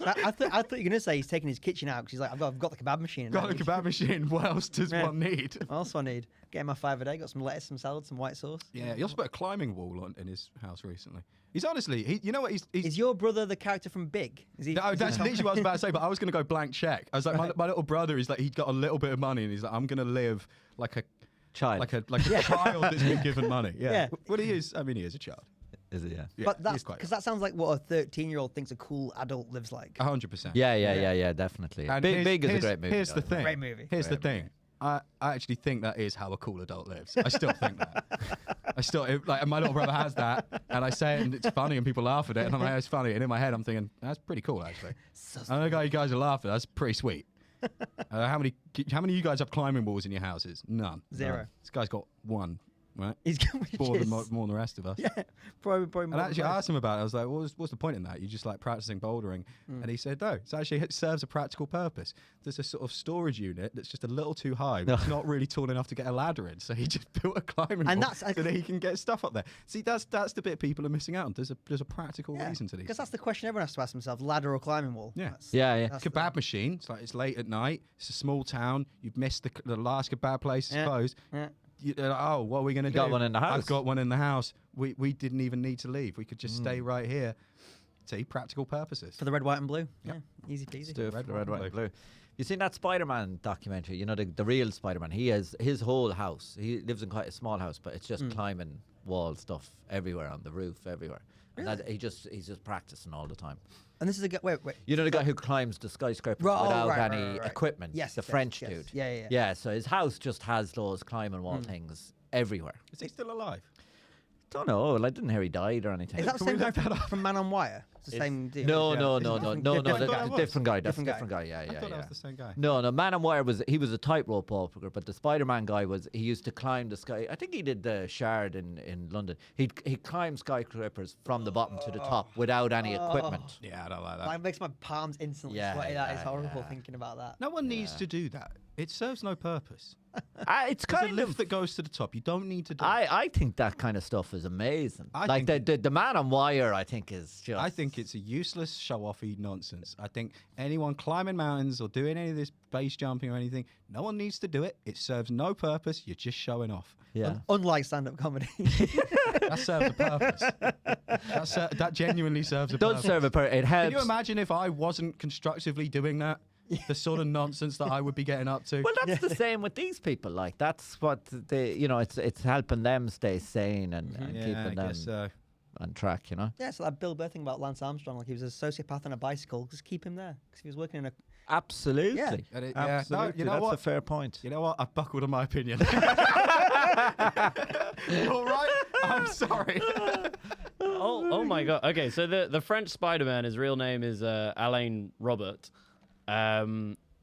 I thought you were gonna say he's taking his kitchen out because he's like, I've got the kebab machine. in Got a there. kebab machine. What else does one need? What else do I need? Getting my 5 a day. Got some lettuce, some salad, some white sauce. Yeah, he also put a climbing wall on in his house recently. He's honestly, you know what? He's Is your brother the character from Big? Is he? no, is that's he- literally what I was about to say, but I was going to go blank check. I was like, my little brother is like, he's got a little bit of money, and he's like, I'm going to live like a Child. like a child that's been given money. Yeah. Yeah. Well, he is. I mean, he is a child. Is it, yeah? Yeah, But he that's is quite because that sounds like what a 13-year-old thinks a cool adult lives like. 100%. Yeah, definitely. And Big is a great movie. Here's the though. thing. Great movie. Here's Great the thing. I actually think that is how a cool adult lives. I still think that. Like my little brother has that, and I say it, and it's funny, and people laugh at it, and I'm like, it's funny, and in my head I'm thinking that's pretty cool actually. I know you guys are laughing. That's pretty sweet. How many of you guys have climbing walls in your houses? None. Zero. This guy's got one. Right. He's going More than the rest of us. Yeah, probably And more. I actually asked him about it. I was like, what's the point in that? You just like practicing bouldering. And he said, no, it serves a practical purpose. There's a sort of storage unit that's just a little too high, but it's not really tall enough to get a ladder in. So he just built a climbing wall that's- so that he can get stuff up there. See, that's the bit people are missing out on. There's a practical reason to these. Because that's the question everyone has to ask themselves: ladder or climbing wall? Yeah. Yeah. That's Kebab machine. It's like it's late at night. It's a small town. You've missed the last kebab place is closed. Yeah. Oh, what are we going to do? got one in the house. I've got one in the house. We didn't even need to leave. We could just stay right here. See, practical purposes. For the red, white, and blue. Yeah, easy peasy. Do it for the red, white, and blue. blue. You seen that Spider-Man documentary? You know, the real Spider-Man. He has his whole house. He lives in quite a small house, but it's just climbing wall stuff everywhere, on the roof, everywhere. And that, he's just practicing all the time. And this is a guy. Wait. You know the guy who climbs the skyscrapers Right, without right, any right, right. equipment? Yes, the yes, French yes. dude. Yeah. Yeah, so his house just has those climbing wall things everywhere. Is he still alive? Don't know. Well, I didn't hear he died or anything. Is that the Can we same guy look that from, up? from Man on Wire? It's the same dude. No. different That's guy. a different guy. That's a Different guy. different guy. Yeah. I thought that was the same guy. No. Man on Wire was a tightrope walker, but the Spider-Man guy he used to climb the sky. I think he did the Shard in London. He climbed skyscrapers from the bottom to the top without any equipment. Yeah, I don't like that. That makes my palms instantly Yeah, sweaty. That is yeah, horrible yeah. thinking about that. No one needs to do that. It serves no purpose. It's There's a kind lift of. that goes to the top. You don't need to do it. I think that kind of stuff is amazing. I think- the Man on Wire, I think is just. I think it's a useless show-offy nonsense. I think anyone climbing mountains or doing any of this base jumping or anything, no one needs to do it. It serves no purpose. You're just showing off. Yeah. Unlike stand-up comedy. That serves a purpose. That genuinely serves a Does purpose. serve a purpose. It helps. Can you imagine if I wasn't constructively doing that? The sort of nonsense that I would be getting up to. Well, that's the same with these people. Like that's what it's helping them stay sane and yeah, keeping I them guess so. on track. You know. Yeah, so that Bill Burr thing about Lance Armstrong, like he was a sociopath on a bicycle, just keep him there because he was working in a. Absolutely. Yeah. And it- yeah, no, Absolutely. you know That's what? a fair point. You know what? I've buckled on my opinion. You all right? I'm sorry. Oh my god. Okay, so the French Spider-Man, his real name is Alain Robert.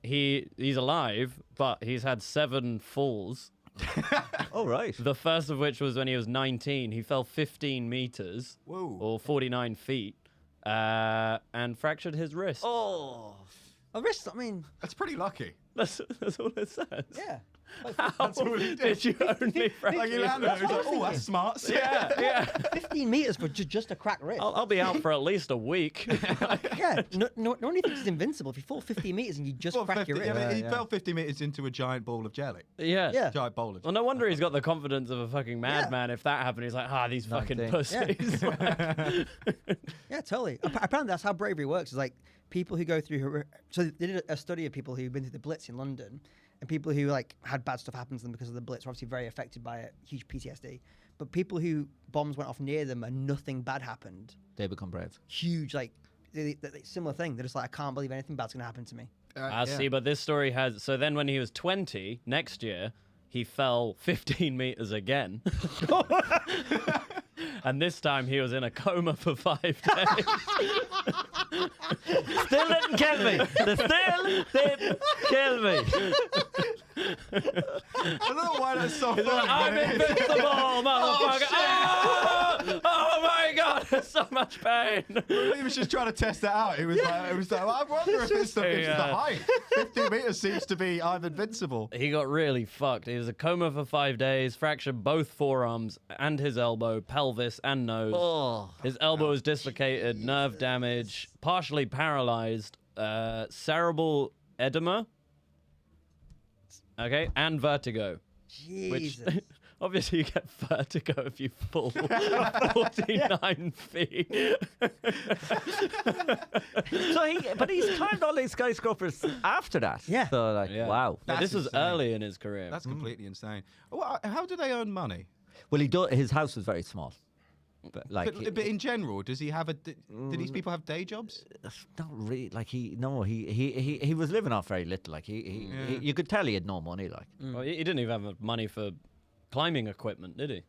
He's alive, but he's had 7 falls. Oh right. The first of which was when he was 19. He fell 15 meters Whoa. or 49 feet and fractured his wrist. Oh. A wrist, I mean, That's pretty lucky. That's all it says. yeah. How did you only fracture Like he your landed, wrist? he was like, oh, that's smart. Yeah. 15 meters for just a cracked wrist. I'll be out for at least a week. Yeah, no one thinks it's invincible. If you fall 50 meters and you just Well, crack 50, your wrist. I mean, he fell 50 meters into a giant ball of jelly. Yeah. Yeah. Giant bowl of Well, jelly. no wonder he's got the confidence of a fucking madman. If that happened, he's like, these fucking 19. pussies. Yeah, totally. Apparently, that's how bravery works. It's like people who go through. So they did a study of people who've been through the Blitz in London, and people who like had bad stuff happen to them because of the Blitz were obviously very affected by it, huge PTSD. But people who bombs went off near them and nothing bad happened, They become brave. huge like similar thing. They're just like, I can't believe anything bad's gonna happen to me. I see, but this story has. So then, when he was 20, next year, he fell 15 meters again. And this time he was in a coma for 5 days. Still didn't kill me. They still didn't kill me. I don't know why that's so funny. I'm but it is. invincible, motherfucker! shit. Oh my god, there's so much pain. He was just trying to test that out. It was like, well, I wonder if it's the height. 50 meters seems to be I'm invincible. He got really fucked. He was in a coma for 5 days, fractured both forearms and his elbow, pelvis and nose. Oh. His elbow was dislocated, nerve damage, partially paralyzed, cerebral edema. Okay, and vertigo. Which Jesus. obviously you get vertigo if you fall 49 feet. But he's climbed all these skyscrapers after that. Yeah. So like, Yeah. wow. Yeah, this was insane. early in his career. That's completely insane. Well, how do they earn money? Well, his house was very small. But like, But in general, does he have did these people have day jobs? not really. Like he was living off very little. Like he you could tell he had no money. Like. Well, he didn't even have money for climbing equipment, did he?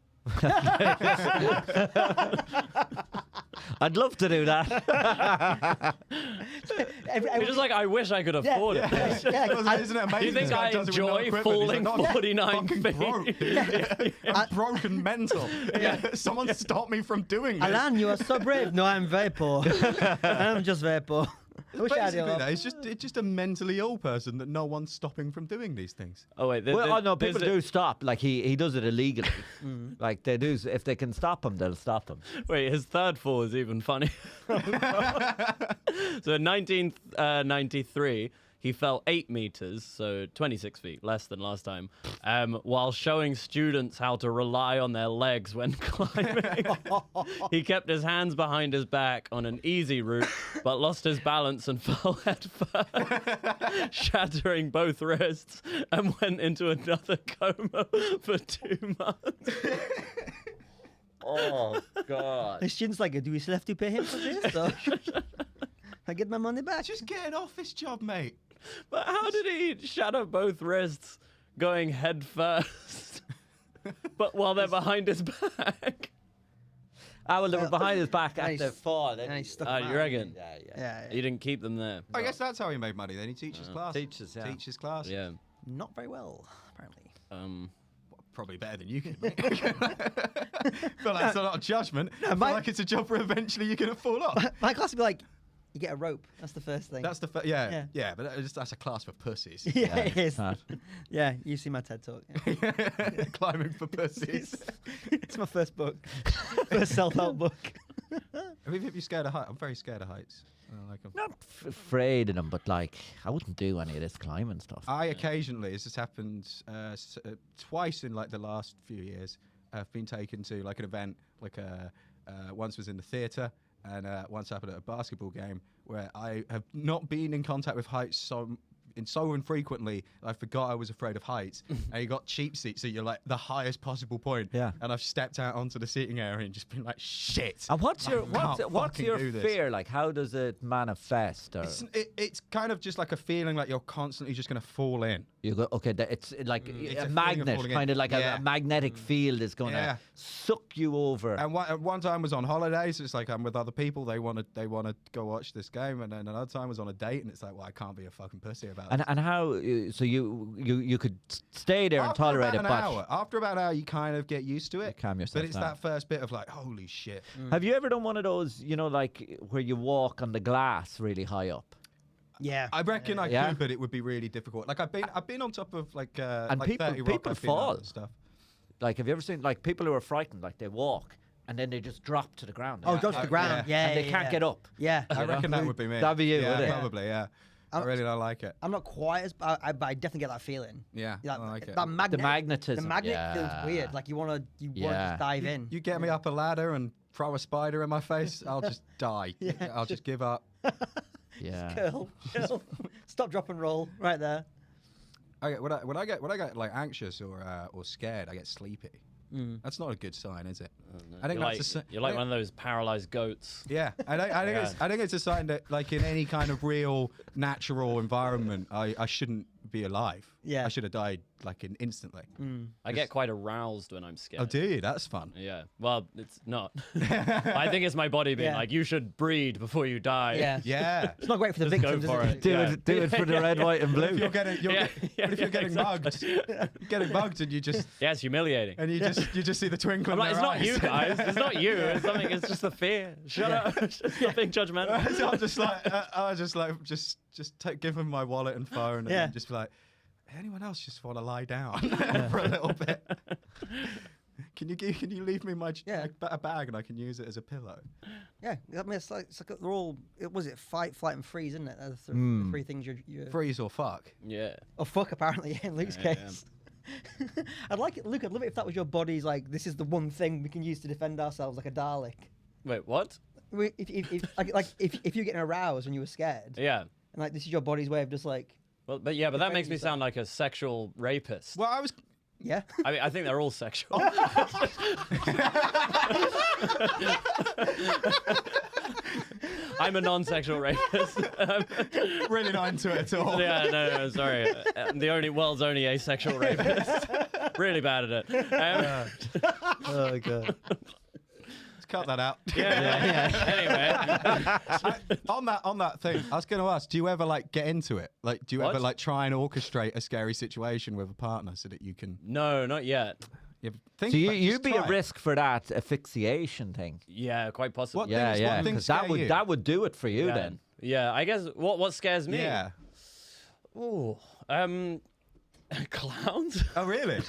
I'd love to do that. He's just like, I wish I could afford it. Isn't it amazing? Do you think This guy I does it with no enjoy equipment? He's falling like, "No, I'm 49 fucking feet?" broke, dude. I'm broke and mental. Someone stop me from doing this. Alan, you are so brave. No, I'm very poor. I'm just very poor. I wish I had Basically, your that, it's just a mentally ill person that no one's stopping from doing these things. Oh wait, Well, no, people do stop. Like he does it illegally. Like they do. If they can stop him, they'll stop him. Wait, his third fall is even funny. So in 1993, he fell 8 meters, so 26 feet, less than last time, while showing students how to rely on their legs when climbing. He kept his hands behind his back on an easy route, but lost his balance and fell head first, shattering both wrists, and went into another coma for 2 months. Oh God! The student's like, do we still have to pay him for this? Or I get my money back. Just get an office job, mate. But how did he shatter both wrists going head first? But while they're behind his back. Ah, well, they were behind his back and at he the s- fall. and he stuck Oh, them you out. reckon? Yeah. He didn't keep them there. I guess that's how he made money. Then he teaches class. Teaches, yeah. Teaches class. Yeah. Not very well, apparently. Probably better than you can. Mate. Feel like it's not a judgment. I feel my- like it's a job where eventually you're gonna fall off. My class would be like, you get a rope. That's the first thing. That's the yeah. But that's a class for pussies. yeah, it is. Sad. Yeah, you see my TED talk. Yeah. Climbing for pussies. It's my first book, first self-help book. I mean, if you're scared of heights, I'm very scared of heights. I don't like them. Not afraid of them, but like I wouldn't do any of this climbing stuff. I occasionally, this has happened twice in like the last few years. I've been taken to like an event, like once was in the theatre, and once happened at a basketball game where I have not been in contact with heights so infrequently, I forgot I was afraid of heights. And you got cheap seats, so you're like the highest possible point. Yeah. And I've stepped out onto the seating area and just been like, shit. And what's your I can't what's fucking your do this. fear? Like, how does it manifest? Or It's kind of just like a feeling like you're constantly just going to fall in. you go okay? It's like It's a a feeling of magnet, falling in. kind of like Yeah. a magnetic field is going to Yeah. suck you over. And one time was on holidays. It's like I'm with other people. They want to go watch this game. And then another time was on a date. And it's like, well, I can't be a fucking pussy about it. And how? So you could stay there and tolerate it, but After about an hour, you kind of get used to it. calm yourself But it's down. that first bit of like, holy shit. Have you ever done one of those? You know, like where you walk on the glass really high up. Yeah. I reckon I Yeah. could, but it would be really difficult. Like I've been on top of like And like 30 Rock, people I've been on fall. and stuff. Like, have you ever seen like people who are frightened? Like they walk and then they just drop to the ground. Oh, drop to the ground. Yeah. and they can't get up. Yeah. I reckon that would be me. That'd be you, yeah, wouldn't it? Probably, yeah. I really don't like it. I'm not quite as, but I definitely get that feeling. Yeah, That, I like it. that magnet, The magnetism. The magnet yeah. feels weird. Like you wanna Yeah. just dive in. You get me up a ladder and throw a spider in my face, I'll just die. I'll just give up. Yeah. Curl. Stop, drop, and roll right there. When I get like anxious or scared, I get sleepy. That's not a good sign, is it? I think You're that's like, you're like one of those paralyzed goats. Yeah, I think it's a sign that like in any kind of real natural environment, I shouldn't be alive. Yeah. I should have died like instantly. I get quite aroused when I'm scared. Oh, do you? That's fun. Yeah. Well, it's not. I think it's my body being Yeah. like, you should breed before you die. Yeah. Yeah. It's not great for the Just go victims, for is it. it? Do Yeah. it. Do it for the red, white, and blue. If you're getting, Yeah, what if you're getting exactly. mugged? You're getting mugged, and you just Yeah, it's humiliating. you just see the twinkle. I'm in like, it's their not eyes. you guys. It's not you. It's something. It's just the fear. Shut up. Stop being judgmental. So I'm just like, give him my wallet and phone, and Yeah. then just be like, anyone else just want to lie down for a little bit? Can you leave me my a bag and I can use it as a pillow? Yeah. I mean, it's like they're all. Was it fight, flight, and freeze? Isn't it? That's the three things you're. Freeze or fuck? Yeah. Oh fuck! Apparently, in Luke's Yeah, case. I'd like it, Luke. I'd love it if that was your body's like. This is the one thing we can use to defend ourselves, like a Dalek. Wait, what? If you're getting aroused when you were scared, Yeah. and like this is your body's way of just like, Well, but that makes me sound like a sexual rapist. Well, I was. yeah. I mean, I think they're all sexual. I'm a non-sexual rapist. Really not into it at all. Yeah, no, sorry. I'm the world's only asexual rapist. Really bad at it. Oh god. Let's cut that out. Anyway, On that thing, I was going to ask: do you ever like get into it? Like, do you What? ever like try and orchestrate a scary situation with a partner so that you can? no, not yet. You think So about it, you'd just be try at it. risk for that asphyxiation thing. Yeah, quite possibly. What Yeah, things- yeah. things Because scare you? that would do it for you Yeah. then. Yeah, I guess what scares me? Yeah. Ooh, clowns. Oh, really?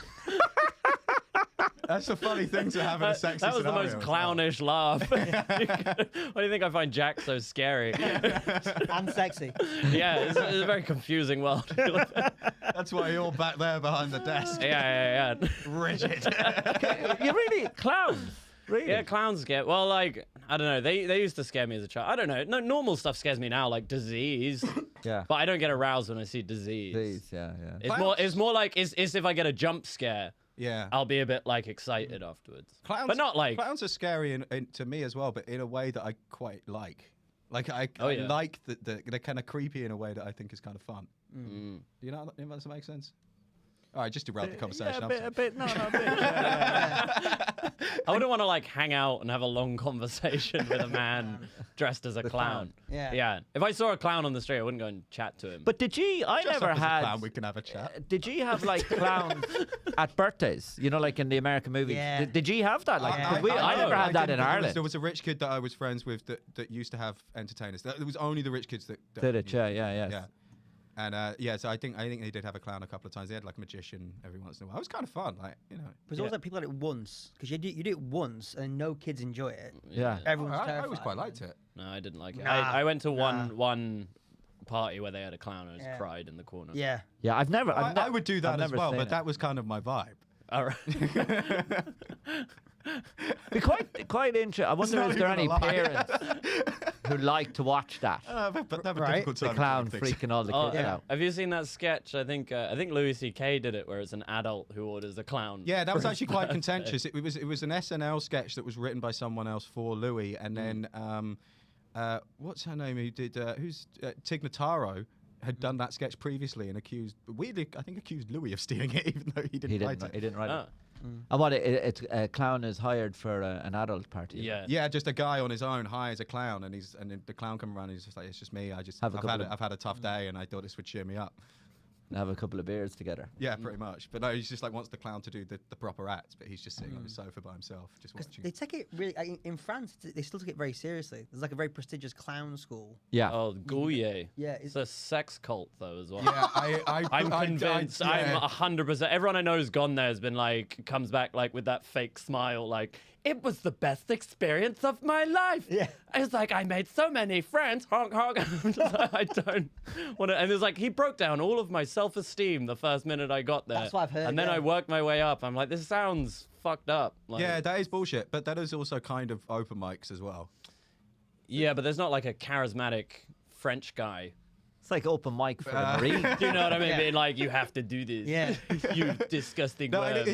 That's a funny thing to have in a sexy That was the scenario most as well. clownish laugh. Why do you think I find Jack so scary? And sexy. Yeah, it's a very confusing world. That's why you're back there behind the desk. yeah. Rigid. You really clowns. Really? Yeah, clowns scare. Well, like I don't know. They used to scare me as a child. I don't know. No, normal stuff scares me now, like disease. Yeah. But I don't get aroused when I see disease. These, yeah. It's more like it's if I get a jump scare, Yeah. I'll be a bit like excited afterwards. Clowns, but not like clowns are scary to me as well, but in a way that I quite like. Like I yeah. like that they're kind of creepy in a way that I think is kind of fun. Mm. Do you know if that makes sense? All right, just derailed the conversation. Yeah, a bit. No, a bit. I wouldn't want to like hang out and have a long conversation with a man dressed as a clown. Yeah. Yeah. If I saw a clown on the street, I wouldn't go and chat to him. But did you? I Just never up as a had. clown, we can have a chat. Did you have like clowns at birthdays? You know, like in the American movies. Yeah. Did you have that? Like, I- 'cause I know. never had that didn't, in but Ireland. There was a rich kid that I was friends with that used to have entertainers. There was only the rich kids that Did it? Yeah. Yeah. And so I think they did have a clown a couple of times. They had like a magician every once in a while. It was kind of fun, like you know. There's always like people that do it once because you do it once and no kids enjoy it. Yeah. Everyone's I terrified. always quite liked it. No, I didn't like it. Nah. I went to one party where they had a clown. I just Yeah. cried in the corner. Yeah. Yeah. I've never. I would do that I've as never well, seen but it. that was kind of my vibe. All right. Be quite interesting. I wonder not is there even any a lie. parents who like to watch that? But have a Right. difficult The time. clown with things. freaking all the Oh, kids out. Have you seen that sketch? I think Louis C.K. did it, where it's an adult who orders a clown. Yeah, that was for actually his quite birthday. contentious. It was an SNL sketch that was written by someone else for Louis, and then what's her name? Who did Tig Notaro had done that sketch previously and accused Louis of stealing it, even though he didn't write it. He didn't write Oh. it. And what? It's a clown is hired for an adult party. Yeah. Yeah, just a guy on his own hires a clown, and the clown come around and he's just like, it's just me. I've had a tough day, and I thought this would cheer me up. and have a couple of beers together. Yeah, pretty much. But no, he's just like wants the clown to do the proper act, but he's just sitting on his sofa by himself, just 'Cause watching. they take it really in France. They still take it very seriously. There's like a very prestigious clown school. Yeah. Oh, Gouye. Yeah, It's a sex cult, though, as well. Yeah, I'm convinced. yeah. I'm 100%. Everyone I know who's gone there has been like, comes back like with that fake smile, like, it was the best experience of my life. Yeah. It's like, I made so many friends. Honk, honk. I'm just like, I don't want to. And it's like, he broke down all of my self-esteem the first minute I got there. That's what I've heard, And then yeah. I worked my way up. I'm like, this sounds fucked up. Like, Yeah, that is bullshit. But that is also kind of open mics as well. yeah, but there's not like a charismatic French guy. It's like open mic for the Marine. Do you know what I mean? Yeah. Being like, you have to do this. Yeah. You disgusting No, worm. it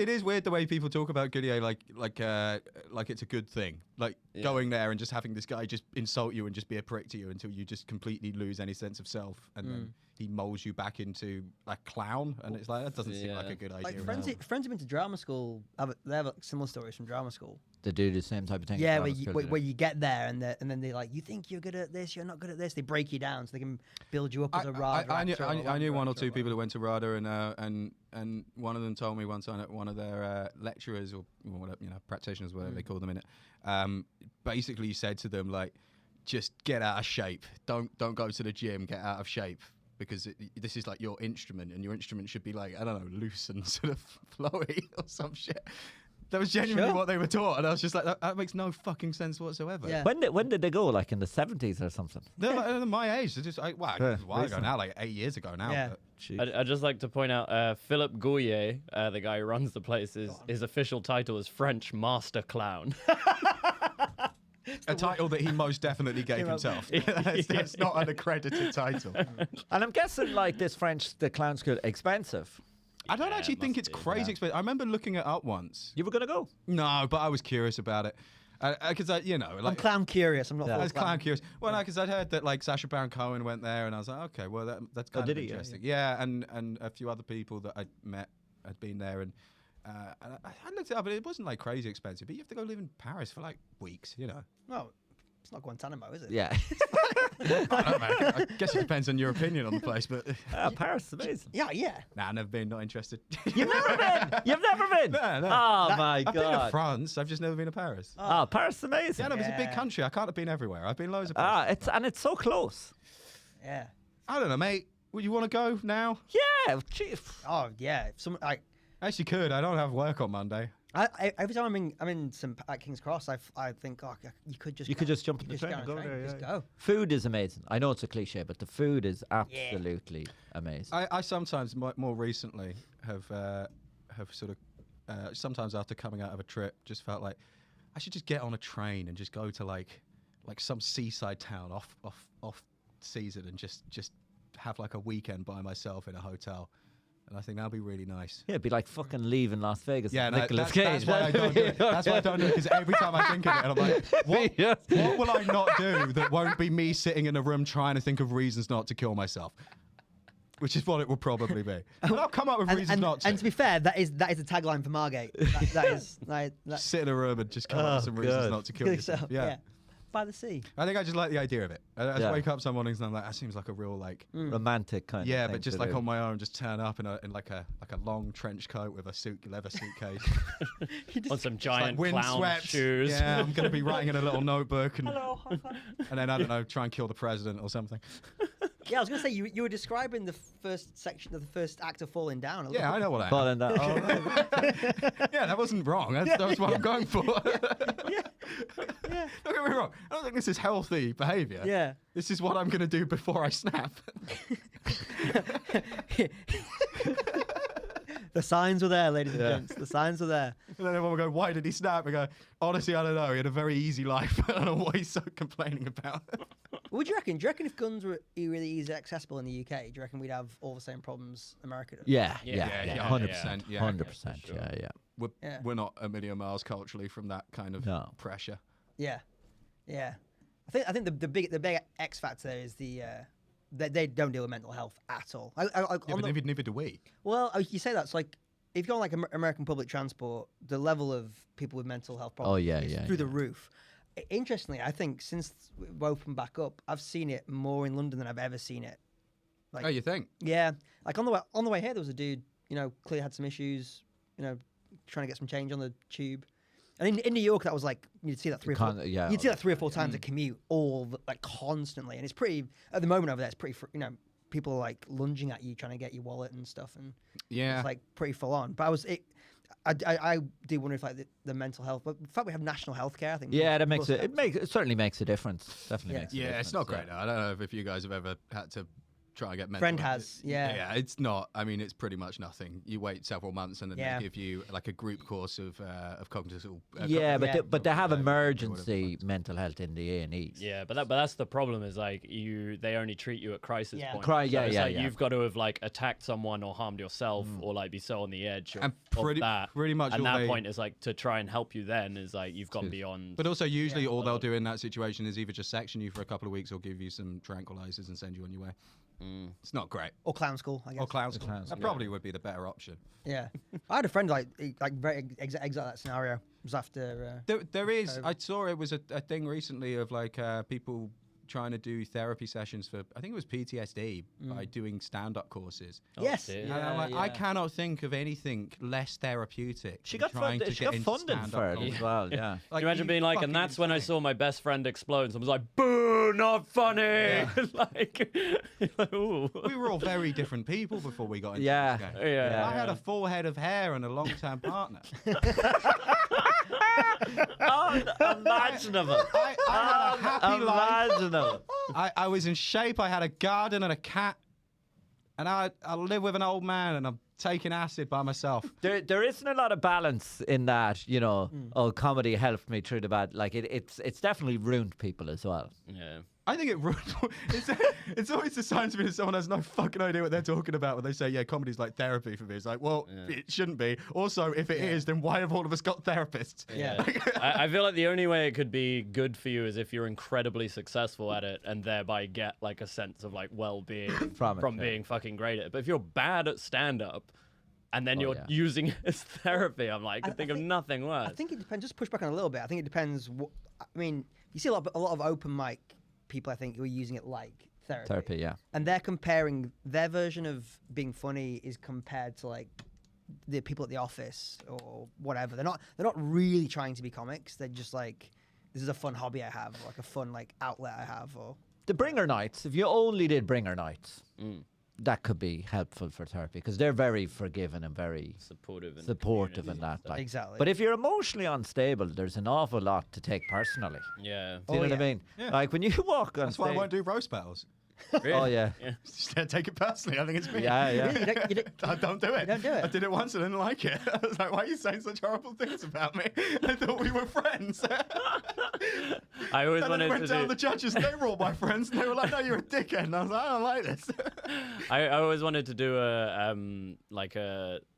is weird the way people talk about Goodyear like it's a good thing. Like going there and just having this guy just insult you and just be a prick to you until you just completely lose any sense of self, and then he molds you back into a clown, and it's like that doesn't seem like a good idea. Like at friends, all. friends who've been to drama school they have similar stories from drama school. They do the same type of thing. Yeah, as where drama you, school where, do. where you get there and then they're like, you think you're good at this, you're not good at this. They break you down so they can build you up as a RADA. I knew one or two people who went to RADA, and one of them told me one time that one of their lecturers or whatever, practitioners, whatever they call them in it, basically said to them like, just get out of shape. Don't go to the gym. Get out of shape. Because this is like your instrument, and your instrument should be like, I don't know, loose and sort of flowy or some shit. That was genuinely what they were taught, and I was just like, that makes no fucking sense whatsoever. Yeah. When did they go? Like in the 70s or something? They're like, my age. They're just it was a while ago now, like 8 years ago now. Yeah. But Jeez. I'd just like to point out Philip Gouye, the guy who runs the place, his official title is French Master Clown. a title that he most definitely gave himself. That's not an accredited title. And I'm guessing like the clown school expensive. I don't Yeah, actually it think must it's be, crazy yeah. expensive. I remember looking it up once. You were gonna go? No, but I was curious about it. Because I'm like, clown curious. I'm not. Yeah. I full was clown curious. Well, no, because I'd heard that like Sacha Baron Cohen went there, and I was like, okay, well that's kind of did he? Yeah, interesting. Yeah, and a few other people that I'd met had been there, and I looked it up, but it wasn't like crazy expensive. But you have to go live in Paris for like weeks, No, it's not Guantanamo, is it? Yeah. I don't know, man. I guess it depends on your opinion on the place, but Paris is amazing. Yeah, yeah. nah, never been, not interested. You've never been. You've never been. No, no. Oh my I've been to god. France. I've just never been to Paris. Oh, Paris is amazing. Yeah, no, but it's a big Yeah. country. I can't have been everywhere. I've been loads of places. It's so close. Yeah. I don't know, mate. Would you want to go now? Yeah. Chief. Oh yeah. If someone like. Actually, could. I don't have work on Monday. Every time I'm in at King's Cross, I think, oh, you could just jump in the train get and on go a train, there, just yeah. go. Food is amazing. I know it's a cliche, but the food is absolutely amazing. I sometimes, more recently, have sort of, sometimes after coming out of a trip, just felt like I should just get on a train and just go to like some seaside town off season and just have like a weekend by myself in a hotel. And I think that'll be really nice. Yeah, it'd be like fucking leaving Las Vegas. Yeah, with no, Nicolas that's Cage. why I don't do it. That's why I don't do it, because every time I think of it, I'm like, what will I not do that won't be me sitting in a room trying to think of reasons not to kill myself? Which is what it will probably be. And I'll come up with reasons not to. And to be fair, that is the tagline for Margate. That Sit in a room and just come up with some reasons God. not to kill kill yourself. yourself. Yeah. By the sea. I think I just like the idea of it. I just Yeah. wake up some mornings and I'm like, that seems like a real Romantic kind of yeah, thing but just to like do. on my own, just turn up in like a long trench coat with a leather suitcase, On some like giant wind clown swept shoes. Yeah, I'm gonna be writing in a little notebook and then I don't know, try and kill the president or something. Yeah, I was gonna say you were describing the first section of the first act of Falling Down. Yeah, I know what I am. Falling down. Yeah, that wasn't wrong. That's what I'm going for. Yeah. Don't get me wrong. I don't think this is healthy behaviour. Yeah. This is what I'm going to do before I snap. The signs were there, ladies and gents. The signs were there. And then everyone will go, why did he snap? I go, honestly, I don't know. He had a very easy life. I don't know what he's so complaining about. What do you reckon? Do you reckon if guns were really easy accessible in the UK, do you reckon we'd have all the same problems America does? Yeah, Yeah, yeah, yeah, 100%. yeah, 100%. sure. Yeah, yeah. We're, we're not a million miles culturally from that kind of No. pressure. Yeah. Yeah. I think the big X factor is they don't deal with mental health at all. Yeah, but neither do we. Well, you say that's like if you're on like American public transport, the level of people with mental health problems is through the roof. Interestingly, I think since we've opened back up, I've seen it more in London than I've ever seen it Like, Oh, you think? yeah, like on the way here, there was a dude, clearly had some issues, trying to get some change on the tube. And in New York, that was like you'd see that three or four times a commute, like constantly, and it's pretty. At the moment over there, it's pretty. People are like lunging at you, trying to get your wallet and stuff, and it's like pretty full on. But I do wonder if like the mental health, but the fact we have national health care, I think. Yeah, that makes it. It certainly makes a difference. Definitely makes a difference. Yeah, it's not great. I don't know if you guys have ever had to try and get mental. Friend has, yeah. Yeah, it's not. I mean, it's pretty much nothing. You wait several months and then they give you like a group course of cognitive. But they have emergency mental health in the A&Es. Yeah, but that's the problem is like they only treat you at crisis point. You've got to have like attacked someone or harmed yourself or like be so on the edge of that. Pretty much. And that point is like to try and help you. Then is like you've gone beyond. But also usually all they'll do in that situation is either just section you for a couple of weeks or give you some tranquilizers and send you on your way. It's not great. Or clown school, I guess. Or clown school. That probably would be the better option. Yeah. I had a friend like very exact that scenario. It was after. There is. I saw it was a thing recently of like people trying to do therapy sessions for, I think it was PTSD, by doing stand-up courses. Yes. And I'm like, I cannot think of anything less therapeutic. She got funded for it as well, yeah. Can you imagine being like, and that's when I saw my best friend explode, and someone's like, boo, not funny. Yeah. like, ooh. We were all very different people before we got into Yeah. this game. Yeah. I had a full head of hair and a long-term partner. Unimaginable. I had a happy life. Unimaginable. I was in shape. I had a garden and a cat. And I live with an old man and I'm taking acid by myself. There isn't a lot of balance in that, Oh, comedy helped me through the bad. Like it's definitely ruined people as well. Yeah. I think it ruined. It's always a sign to me that someone has no fucking idea what they're talking about when they say, yeah, comedy's like therapy for me. It's like, well, it shouldn't be. Also, if it is, then why have all of us got therapists? Yeah. I feel like the only way it could be good for you is if you're incredibly successful at it and thereby get like a sense of like well-being from being fucking great at it. But if you're bad at stand-up and then you're using it as therapy, I'm like, I think of nothing worse. I think it depends. Just push back on a little bit. I think it depends. I mean, you see a lot of open mic people, I think, who are using it like therapy. Yeah. And they're comparing their version of being funny is compared to like the people at the office or whatever. They're not really trying to be comics. They're just like, this is a fun hobby I have, or like a fun like outlet I have. Or the bringer nights. If you only did bringer nights, that could be helpful for therapy because they're very forgiving and very supportive in that. Like. Exactly. But if you're emotionally unstable, there's an awful lot to take personally. Yeah. Do you know what I mean? Yeah. Like when you walk on That's stage. why I won't do roast battles. Really? Oh yeah. Just don't take it personally. I think it's me. Yeah. I don't do it. You don't do it. I did it once and didn't like it. I was like, why are you saying such horrible things about me? I thought we were friends. I always and then wanted it went to down do... the judges. They were all my friends. And they were like, no, you're a dickhead. And I was like, I don't like this. I always wanted to do a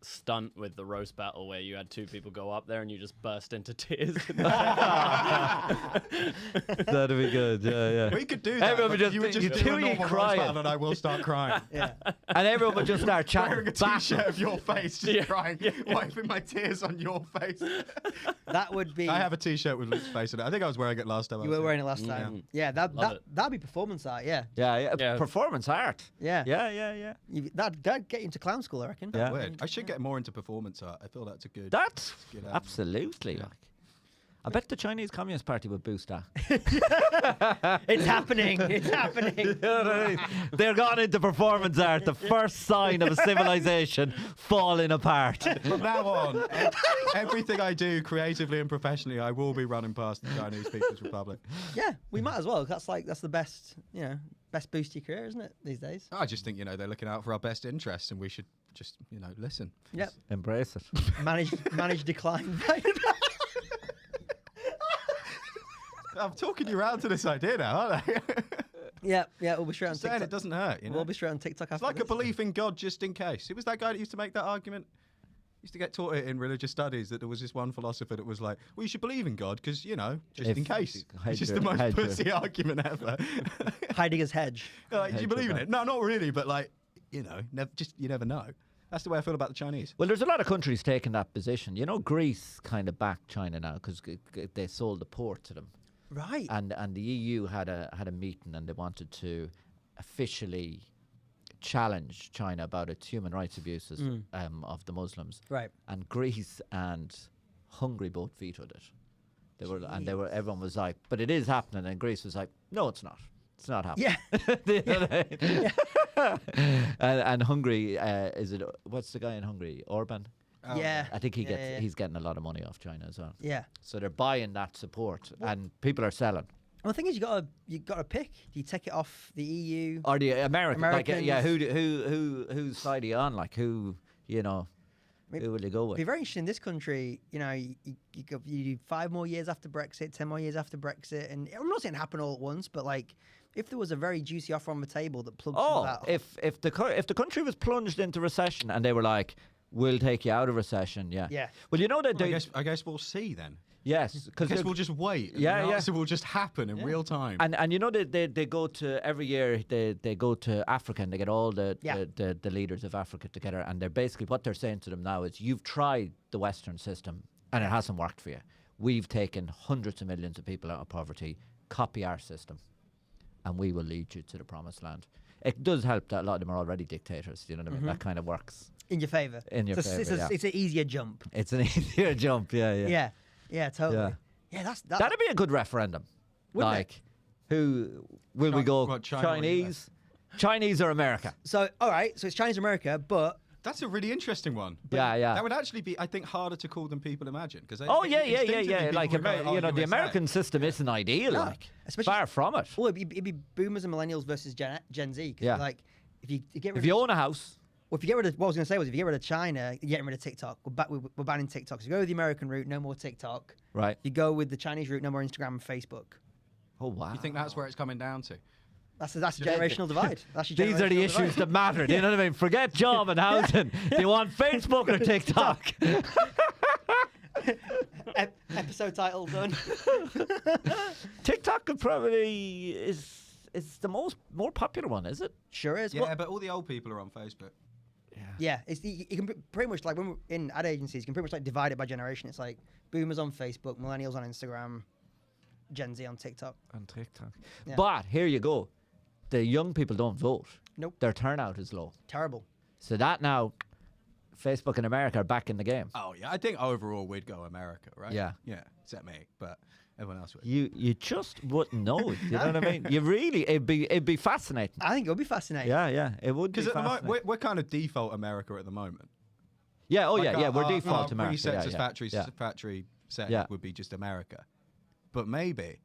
stunt with the roast battle where you had two people go up there and you just burst into tears. That'd be good. Yeah. We could do that. Everyone would just you would just you do two a you normal roast crying. battle and I will start crying. yeah. And everyone would just start chatting Wearing a back. t-shirt of your face, just crying, wiping my tears on your face. That would be. I have a t-shirt with Luke's face in it. I think I was wearing it last time. You were wearing it last time. Yeah, that'd be performance art. Yeah. Yeah. Performance art. Yeah. Yeah. That'd get you into clown school, I reckon. Yeah. Weird. I should get more into performance art. I feel that's a good. That's good absolutely like. I bet the Chinese Communist Party would boost that. It's happening. It's happening. They're gone into performance art, the first sign of a civilization falling apart. From now on, everything I do creatively and professionally, I will be running past the Chinese People's Republic. Yeah, we might as well. That's the best, best boost to your career, isn't it, these days? I just think, they're looking out for our best interests and we should just, listen. Yep. Embrace it. Manage decline. I'm talking you around to this idea now, aren't I? Yeah, we'll be straight on Saying TikTok. it doesn't hurt, We'll be straight on TikTok It's after like a this. belief in God just in case. It was that guy that used to make that argument. Used to get taught it in religious studies that there was this one philosopher that was like, well, you should believe in God because, just in case. It's just the most pussy argument ever. Heidegger's hedge. Like, do you believe in it? No, not really, but you never know. That's the way I feel about the Chinese. Well, there's a lot of countries taking that position. Greece kind of backed China now because they sold the port to them. Right. And the EU had a meeting and they wanted to officially challenge China about its human rights abuses of the Muslims. Right. And Greece and Hungary both vetoed it. Everyone was like, but it is happening. And Greece was like, no, it's not. It's not happening. Yeah. And Hungary, what's the guy in Hungary? Orban? Oh, Yeah. I think he's getting a lot of money off China as well. Yeah. So they're buying that support, and people are selling. Well, the thing is, you got to pick. Do you take it off the EU Or the Americans? Americans. Whose side are you on? Like who will you go It'd be with? very interesting in this country. You do 5 more years after Brexit, 10 more years after Brexit, and I'm not saying it happen all at once, but like if there was a very juicy offer on the table that plugged some of that. If the country was plunged into recession and they were like, we'll take you out of recession, yeah. Well, you know that I guess we'll see then. yes, I guess we'll just wait. And Yeah, the yeah. answer will just happen in real time. And you know they go to every year they go to Africa and they get all the leaders of Africa together, and they're basically what they're saying to them now is, you've tried the Western system and it hasn't worked for you. We've taken hundreds of millions of people out of poverty. Copy our system, and we will lead you to the promised land. It does help that a lot of them are already dictators. You know what I mean? That kind of works in your favour. in your favour. It's an easier jump. It's an easier jump. Yeah. Yeah, totally. Yeah, that's that. That'd be a good referendum. Wouldn't Like, who will we go? What, China or Chinese or America? So, all right, so it's Chinese America, but That's a really interesting one. Yeah. That would actually be, I think, harder to call than people imagine. Because Yeah. Like, the USA. American system isn't ideal. No, Like, especially- far from it. well, it'd be boomers and millennials versus Gen Z. 'Cause Yeah. like if you get rid If of you own a house, well, if you get rid of what I was going to say was if you get rid of China, you're getting rid of TikTok. We're banning TikTok. So you go with the American route, no more TikTok. right? You go with the Chinese route, no more Instagram and Facebook. Oh wow. You think that's where it's coming down to? That's a generational divide. That's your These are the generational issues divide. that matter. Do you know what I mean? Forget job and housing. Do you want Facebook or TikTok? Episode title done. TikTok could probably is the more popular one, is it? Sure is. Yeah, Well, but all the old people are on Facebook. yeah, you can pretty much like when we're in ad agencies, you can pretty much like divide it by generation. It's like boomers on Facebook, millennials on Instagram, Gen Z on TikTok. On TikTok. Yeah. But here you go. The young people don't vote. Nope. Their turnout is low. Terrible. So that now, Facebook in America are back in the game. Oh yeah, I think overall we'd go America, right? Yeah. Yeah, except me, but everyone else would. You just wouldn't know. You know what I mean? You really, it'd be fascinating. I think it would be fascinating. Yeah, it would be Because at the fascinating. moment we're kind of default America at the moment. Yeah, Like we're our default America. Pre-census Yeah. factory set Yeah. would be just America, but maybe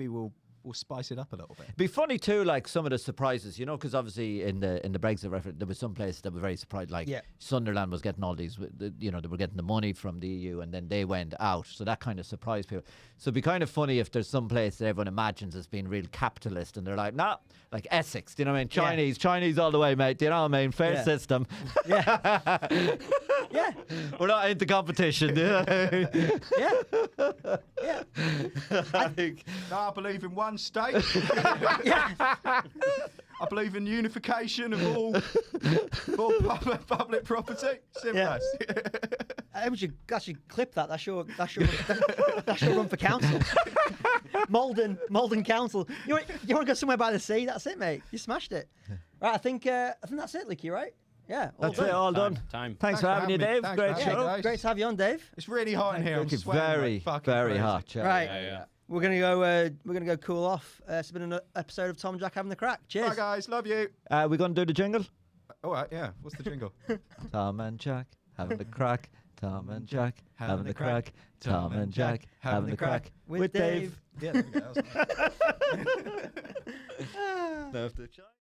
we'll spice it up a little bit. Be funny too, like some of the surprises, you know, because obviously in the Brexit referendum, there was some places that were very surprised, like Yeah. Sunderland was getting all these, they were getting the money from the EU, and then they went out, so that kind of surprised people. So it'd be kind of funny if there's some place that everyone imagines as being real capitalist, and they're like, nah, like Essex, do you know what I mean? Yeah. Chinese all the way, mate. Do you know what I mean? Fair Yeah. system. Yeah. We're not into competition. Do you know what I mean? Yeah. Yeah. I think I believe in one state. I believe in unification of all public property. Simple Yeah. as. I should clip that. That's your run for council. Malden Council. You want to go somewhere by the sea? That's it, mate. You smashed it. Right, I think that's it, Licky. Right? Yeah. That's done. it, all done. Time. Thanks for having me, me. Dave. Thanks Great for having show. me, Yeah, guys. great to have you on, Dave. It's really hot in here. I'm Thank you. sweating like Very, fucking very crazy. hot. Yeah. Right. Yeah. We're gonna go cool off. It's been an episode of Tom and Jack having the crack. Cheers. Bye guys, love you. We're going to do the jingle. All right, yeah. What's the jingle? Tom and Jack having the crack. Tom and Jack having the crack. Tom and Jack having the crack. With Dave. Yeah, there we go. That was nice. Love the